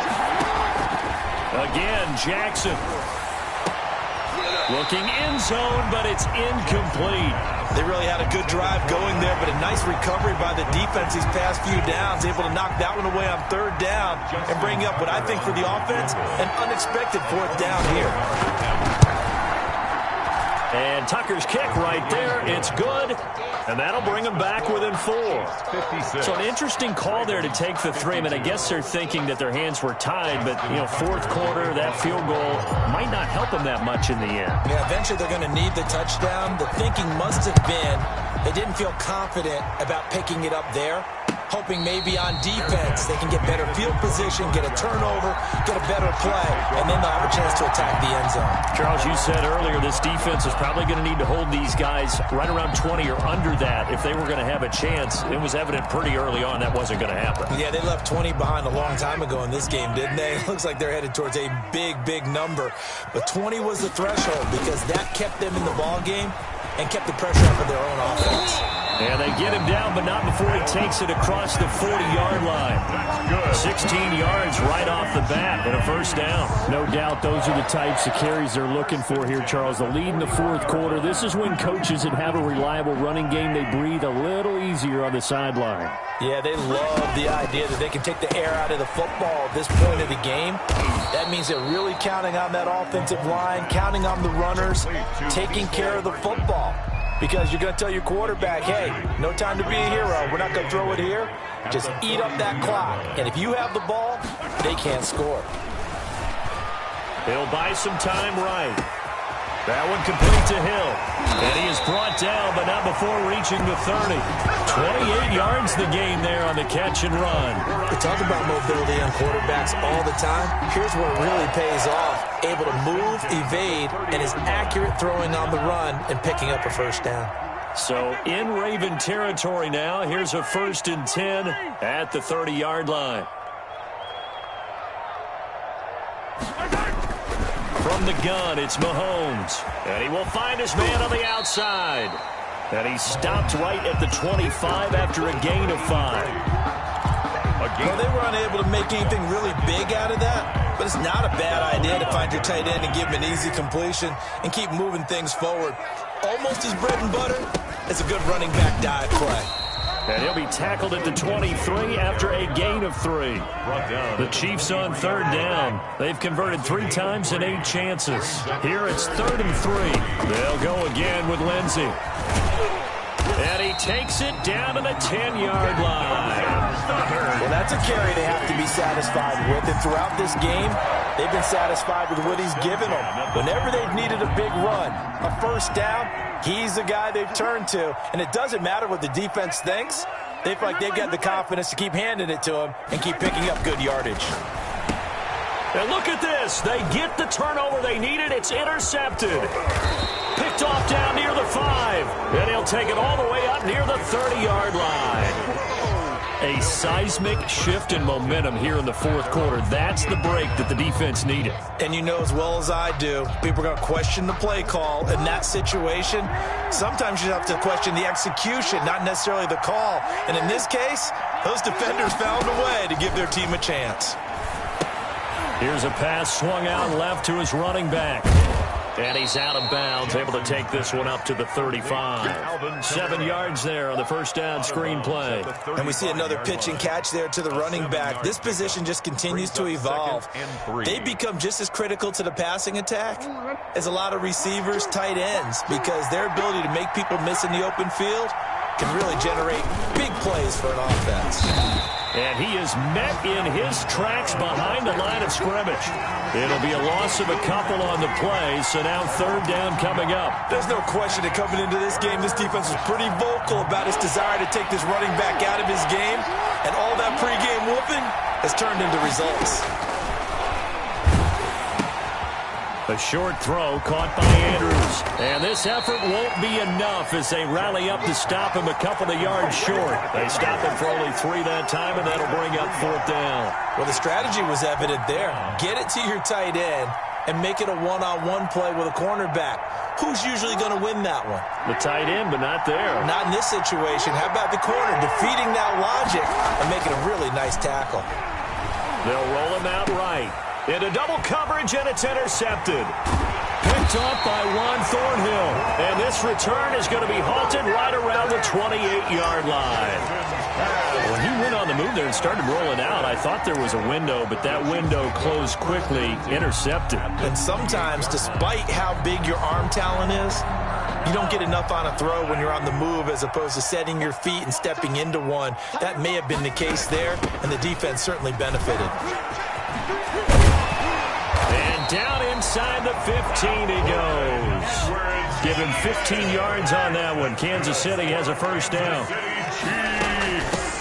Again, Jackson. Looking end zone, but it's incomplete. They really had a good drive going there, but a nice recovery by the defense these past few downs, able to knock that one away on third down and bring up what I think for the offense, an unexpected fourth down here. And Tucker's kick right there, it's good, and that'll bring him back within 4. 56. So an interesting call there to take the 3. I mean, I guess they're thinking that their hands were tied, but, you know, fourth quarter, that field goal might not help them that much in the end. Yeah, eventually they're going to need the touchdown. The thinking must have been they didn't feel confident about picking it up there. hoping maybe on defense they can get better field position, get a turnover, get a better play, and then they'll have a chance to attack the end zone. Charles, you said earlier this defense is probably going to need to hold these guys right around 20 or under that if they were going to have a chance. It was evident pretty early on that wasn't going to happen. Yeah, they left 20 behind a long time ago in this game, didn't they? It looks like they're headed towards a big, big number. But 20 was the threshold because that kept them in the ball game and kept the pressure off of their own offense. And they get him down, but not before he takes it across the 40-yard line. 16 yards right off the bat and a first down. No doubt those are the types of carries they're looking for here, Charles. The lead in the fourth quarter. This is when coaches that have a reliable running game, they breathe a little easier on the sideline. Yeah, they love the idea that they can take the air out of the football at this point of the game. That means they're really counting on that offensive line, counting on the runners, taking care of the football. Because you're going to tell your quarterback, hey, no time to be a hero. We're not going to throw it here. Just eat up that clock. And if you have the ball, they can't score. He'll buy some time right. That one complete to Hill. And he is brought down, but not before reaching the 30. 28 yards the game there on the catch and run. We talk about mobility on quarterbacks all the time. Here's where it really pays off. Able to move, evade, and is accurate throwing on the run and picking up a first down. So in Raven territory now. Here's a 1st and 10 at the 30-yard line. From the gun, it's Mahomes. And he will find his man on the outside. And he stopped right at the 25 after a gain of 5. Well, they were unable to make anything really big out of that, but it's not a bad idea to find your tight end and give him an easy completion and keep moving things forward. Almost his bread and butter is a good running back dive play. And he'll be tackled at the 23 after a gain of 3. The Chiefs on 3rd down. They've converted 3 times in 8 chances. Here it's 3rd and 3. They'll go again with Lindsey. And he takes it down to the 10-yard line. Well, that's a carry they have to be satisfied with. And throughout this game, they've been satisfied with what he's given them. Whenever they've needed a big run, a first down, he's the guy they've turned to. And it doesn't matter what the defense thinks. They feel like they've got the confidence to keep handing it to him and keep picking up good yardage. And look at this. They get the turnover they needed. It's intercepted. Picked off down near the 5. And he'll take it all the way up near the 30-yard line. A seismic shift in momentum here in the fourth quarter. That's the break that the defense needed. And you know as well as I do, people are going to question the play call in that situation. Sometimes you have to question the execution, not necessarily the call. And in this case, those defenders found a way to give their team a chance. Here's a pass swung out left to his running back. And he's out of bounds, able to take this one up to the 35. 7 yards there on the first down screen play. And we see another pitch and catch there to the running back. This position just continues to evolve. They become just as critical to the passing attack as a lot of receivers, tight ends, because their ability to make people miss in the open field can really generate big plays for an offense. And he is met in his tracks behind the line of scrimmage. It'll be a loss of a couple on the play, so now 3rd down coming up. There's no question that coming into this game, this defense was pretty vocal about its desire to take this running back out of his game, and all that pregame whooping has turned into results. A short throw caught by Andrews. And this effort won't be enough as they rally up to stop him a couple of yards short. They stop him for only 3 that time, and that'll bring up 4th down. Well, the strategy was evident there. Get it to your tight end and make it a one-on-one play with a cornerback. Who's usually going to win that one? The tight end, but not there. Not in this situation. How about the corner defeating that logic and making a really nice tackle? They'll roll him out right. Into double coverage, and it's intercepted. Picked off by Juan Thornhill. And this return is going to be halted right around the 28-yard line. When he went on the move there and started rolling out, I thought there was a window, but that window closed quickly, intercepted. And sometimes, despite how big your arm talent is, you don't get enough on a throw when you're on the move as opposed to setting your feet and stepping into one. That may have been the case there, and the defense certainly benefited. And down inside the 15 he goes. Give him 15 yards on that one. Kansas City has a first down.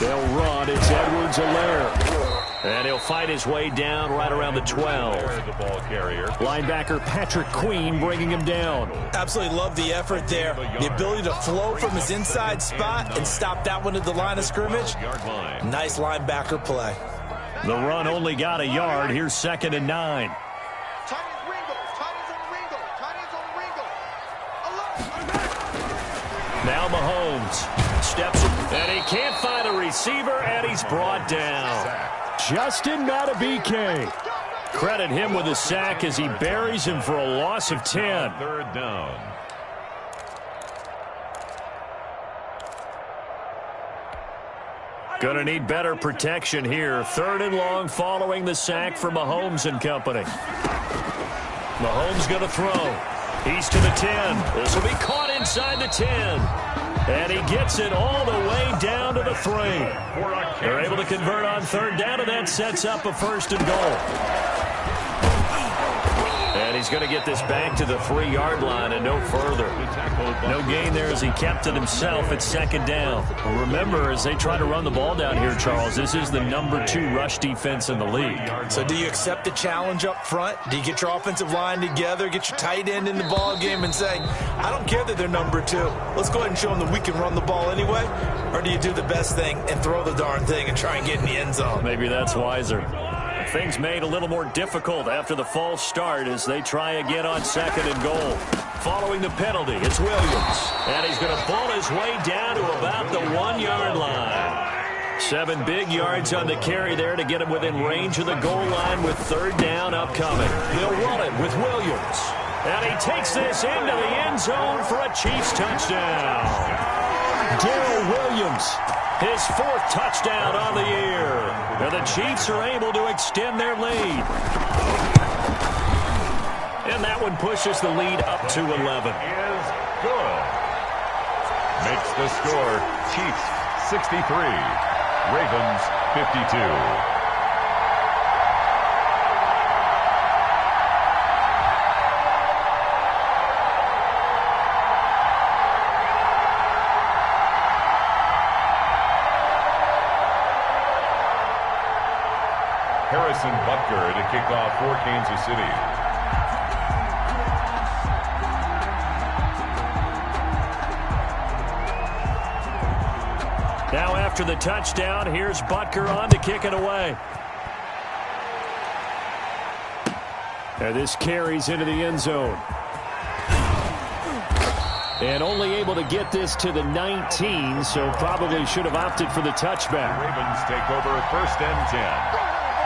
They'll run down, it's Edwards-Helaire. And he'll fight his way down right around the 12. The ball carrier. Linebacker Patrick Queen bringing him down. Absolutely love the effort there. The ability to flow from his inside spot and stop that one at the line of scrimmage. Nice linebacker play. The run only got a yard. Here's 2nd and 9. Now Mahomes steps in, and he can't find a receiver, and he's brought down. Justin Madubuike. Credit him with a sack as he buries him for a loss of 10. 3rd down. Going to need better protection here. 3rd and long following the sack for Mahomes and company. Mahomes going to throw. He's to the 10. This will be caught inside the 10. And he gets it all the way down to the 3. They're able to convert on 3rd down, and that sets up a 1st and goal. And he's going to get this back to the 3-yard line and no further. No gain there as he kept it himself at 2nd down. Well, remember, as they try to run the ball down here, Charles, this is the number 2 rush defense in the league. So do you accept the challenge up front? Do you get your offensive line together, get your tight end in the ball game and say, I don't care that they're number 2. Let's go ahead and show them that we can run the ball anyway? Or do you do the best thing and throw the darn thing and try and get in the end zone? Maybe that's wiser. Things made a little more difficult after the false start as they try again on 2nd and goal. Following the penalty, it's Williams. And he's going to pull his way down to about the 1-yard line. 7 big yards on the carry there to get him within range of the goal line with 3rd down upcoming. They'll run it with Williams. And he takes this into the end zone for a Chiefs touchdown. Darrell Williams, his 4th touchdown on the year. And the Chiefs are able to extend their lead. And that one pushes the lead up to 11. Is good. Makes the score Chiefs 63, Ravens 52. Harrison Butker to kick off for Kansas City. Now after the touchdown, here's Butker on to kick it away. And this carries into the end zone. And only able to get this to the 19, so probably should have opted for the touchback. Ravens take over 1st and 10.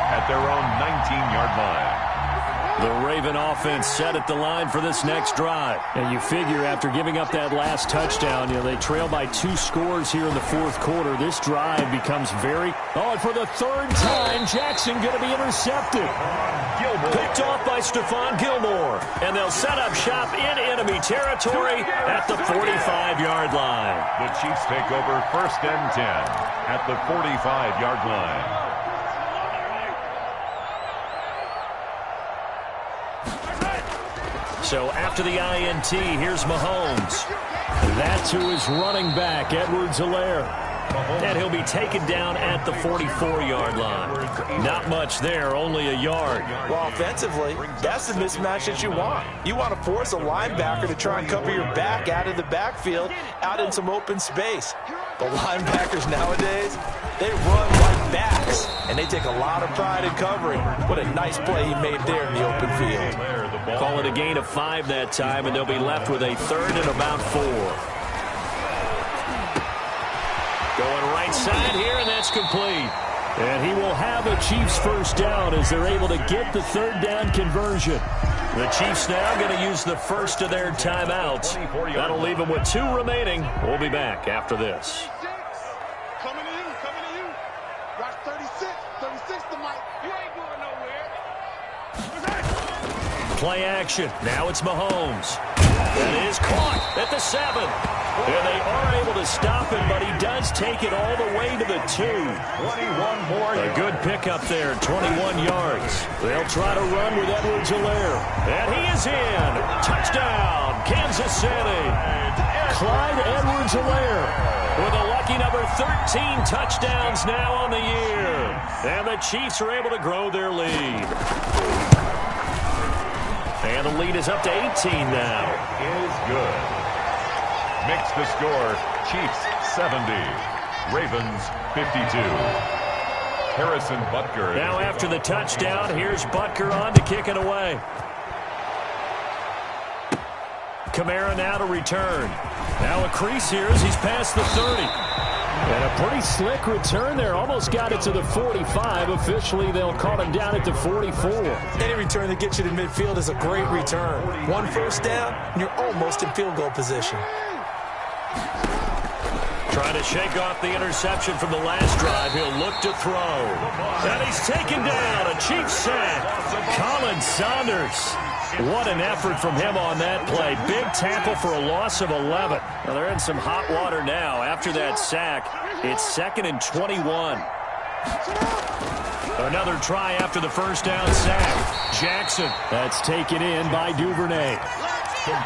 At their own 19-yard line. The Raven offense set at the line for this next drive. And you figure after giving up that last touchdown, they trail by 2 scores here in the 4th quarter. This drive becomes very... Oh, and for the 3rd time, Jackson going to be intercepted. Picked off by Stephon Gilmore. And they'll set up shop in enemy territory at the 45-yard line. The Chiefs take over 1st and 10 at the 45-yard line. So after the INT, here's Mahomes. That's who is running back, Edwards-Helaire. And he'll be taken down at the 44-yard line. Not much there, only a yard. Well, offensively, that's the mismatch that you want. You want to force a linebacker to try and cover your back out of the backfield, out in some open space. The linebackers nowadays, they run like backs, and they take a lot of pride in covering. What a nice play he made there in the open field. Call it a gain of 5 that time, and they'll be left with a 3rd and about 4. Going right side here, and that's complete. And he will have a Chiefs 1st down as they're able to get the 3rd down conversion. The Chiefs now going to use the first of their timeouts. That'll leave them with 2 remaining. We'll be back after this. Coming to you. Watch 36. 36 to Mike. You ain't going nowhere. Play action. Now it's Mahomes. That is caught at the 7. And they are able to stop him, but he does take it all the way to the 2. 21 more. A good pickup there, 21 yards. They'll try to run with Edwards-Helaire. And he is in. Touchdown, Kansas City. Clyde Edwards-Helaire. with a lucky number 13 touchdowns now on the year. And the Chiefs are able to grow their lead. And the lead is up to 18 now. Is good. Makes the score Chiefs 70, Ravens 52. Harrison Butker. Now after the touchdown, here's Butker on to kick it away. Kamara now to return. Now a crease here as he's past the 30. And a pretty slick return there. Almost got it to the 45. Officially, they'll call him down at the 44. Any return that gets you to midfield is a great return. One first down, and you're almost in field goal position. Trying to shake off the interception from the last drive. He'll look to throw. And he's taken down. A Chiefs sack. Colin Saunders. What an effort from him on that play. Big tackle for a loss of 11. Well, they're in some hot water now. After that sack, it's 2nd and 21. Another try after the first down sack. Jackson. That's taken in by Duvernay.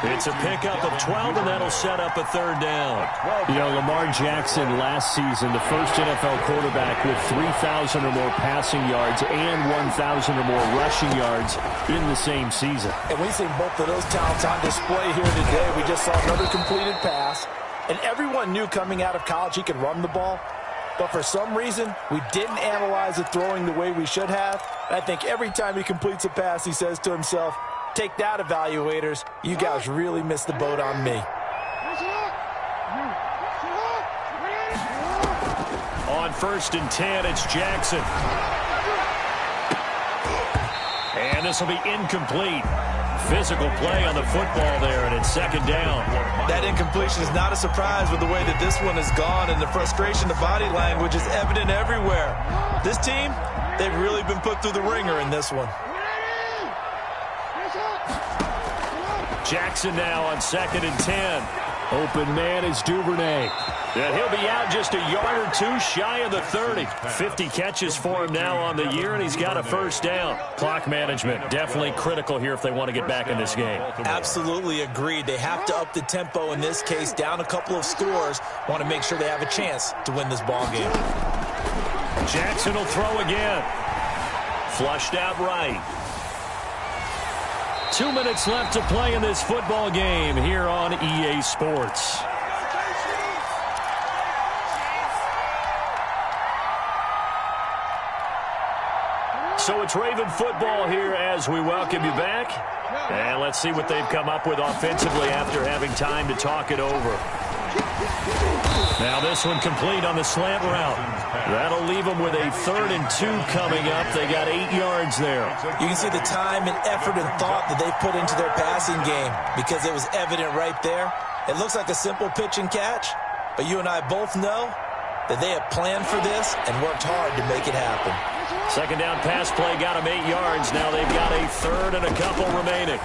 It's a pickup of 12, and that'll set up a 3rd down. You know, Lamar Jackson last season, the first NFL quarterback with 3,000 or more passing yards and 1,000 or more rushing yards in the same season. And we've seen both of those talents on display here today. We just saw another completed pass, and everyone knew coming out of college he could run the ball. But for some reason, we didn't analyze the throwing the way we should have. And I think every time he completes a pass, he says to himself, "Take that, evaluators. You guys really missed the boat on me." On 1st and 10, it's Jackson. And this will be incomplete. Physical play on the football there, and it's 2nd down. That incompletion is not a surprise with the way that this one has gone, and the frustration, the body language is evident everywhere. This team, they've really been put through the ringer in this one. Jackson now on 2nd and 10. Open man is Duvernay. And he'll be out just a yard or two shy of the 30. 50 catches for him now on the year, and he's got a 1st down. Clock management definitely critical here if they want to get back in this game. Absolutely agreed. They have to up the tempo in this case, down a couple of scores. Want to make sure they have a chance to win this ball game. Jackson will throw again. Flushed out right. 2 minutes left to play in this football game here on EA Sports. So it's Raven football here as we welcome you back. And let's see what they've come up with offensively after having time to talk it over. Now this one complete on the slant route. That'll leave them with a 3rd and 2 coming up. They got 8 yards there. You can see the time and effort and thought that they've put into their passing game because it was evident right there. It looks like a simple pitch and catch, but you and I both know that they have planned for this and worked hard to make it happen. 2nd down pass play got them 8 yards. Now they've got a 3rd and a couple remaining.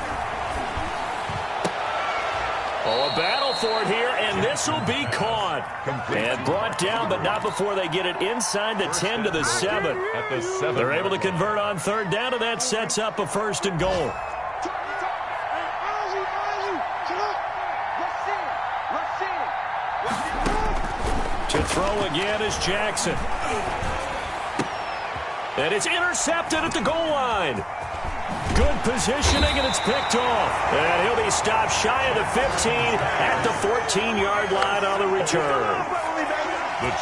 Oh, a battle for it here, and this will be caught. And brought down, but not before they get it inside the 10 to the 7. At the 7. They're able to convert on 3rd down, and that sets up a 1st and goal. To throw again is Jackson. And it's intercepted at the goal line. Good positioning, and it's picked off. And he'll be stopped shy of the 15 at the 14-yard line on the return.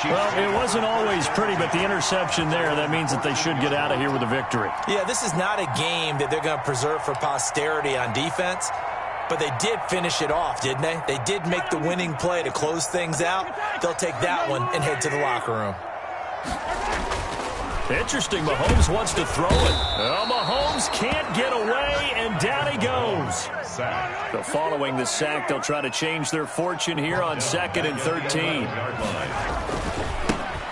Well, it wasn't always pretty, but the interception there, that means that they should get out of here with a victory. Yeah, this is not a game that they're going to preserve for posterity on defense, but they did finish it off, didn't they? They did make the winning play to close things out. They'll take that one and head to the locker room. Interesting, Mahomes wants to throw it. Well, Mahomes can't get away, and down he goes. So following the sack, they'll try to change their fortune here on 2nd and 13.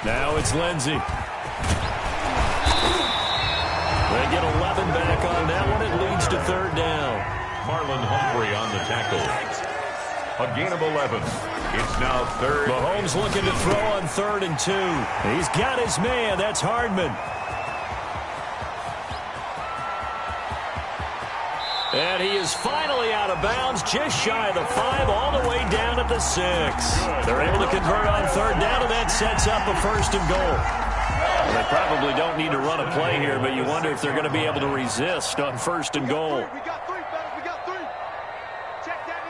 Now it's Lindsey. They get 11 back on that one. It leads to 3rd down. Marlon Humphrey on the tackle. A gain of 11. It's now 3rd. Mahomes looking to throw on 3rd and 2. He's got his man. That's Hardman. And he is finally out of bounds, just shy of the 5, all the way down at the 6. They're able to convert on third down, and that sets up a 1st and goal. Well, they probably don't need to run a play here, but you wonder if they're going to be able to resist on 1st and goal. We got three, fellas. We got three. Check that.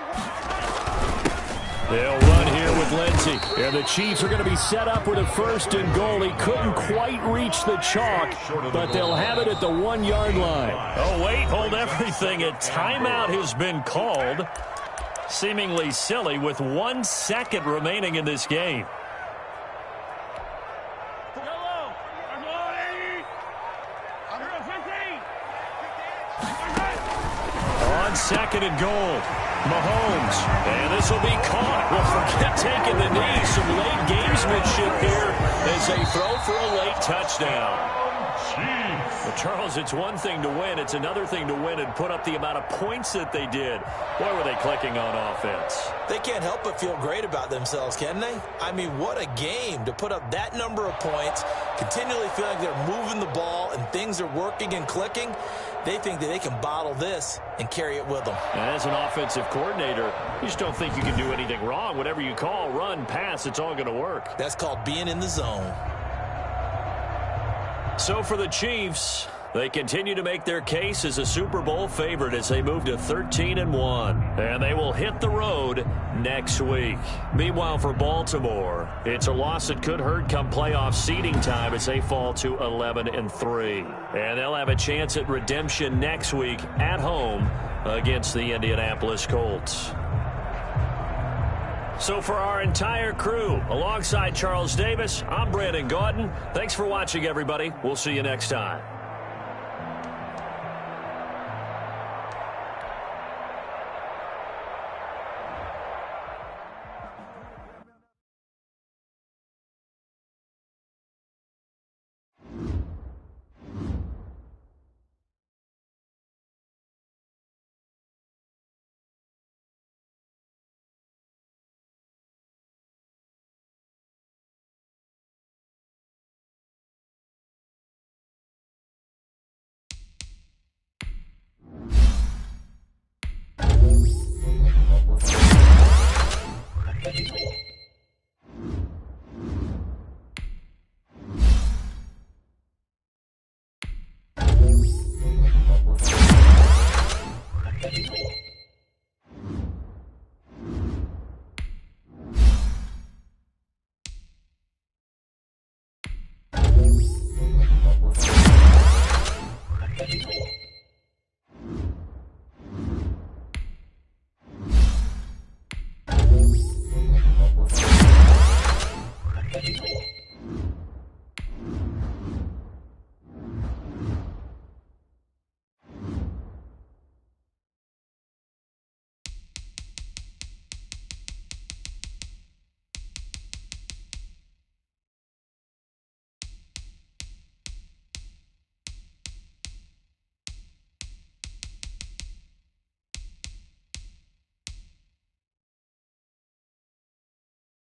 They'll run here with Lindsey. And the Chiefs are going to be set up with a 1st and goal. He couldn't quite reach the chalk, but they'll have it at the 1-yard line. Oh, wait, hold everything. A timeout has been called. Seemingly silly with 1 second remaining in this game. On 2nd and goal, Mahomes, and this will be caught. Well, forget taking the knee. Some late gamesmanship here as they throw for a late touchdown. Well, Charles, it's one thing to win. It's another thing to win and put up the amount of points that they did. Boy, were they clicking on offense. They can't help but feel great about themselves, can they? I mean, what a game to put up that number of points, continually feeling like they're moving the ball and things are working and clicking. They think that they can bottle this and carry it with them. And as an offensive coordinator, you just don't think you can do anything wrong. Whatever you call, run, pass, it's all going to work. That's called being in the zone. So for the Chiefs, they continue to make their case as a Super Bowl favorite as they move to 13-1. And they will hit the road next week. Meanwhile, for Baltimore, it's a loss that could hurt come playoff seeding time as they fall to 11-3. And they'll have a chance at redemption next week at home against the Indianapolis Colts. So for our entire crew, alongside Charles Davis, I'm Brandon Gaudin. Thanks for watching, everybody. We'll see you next time. Thank you.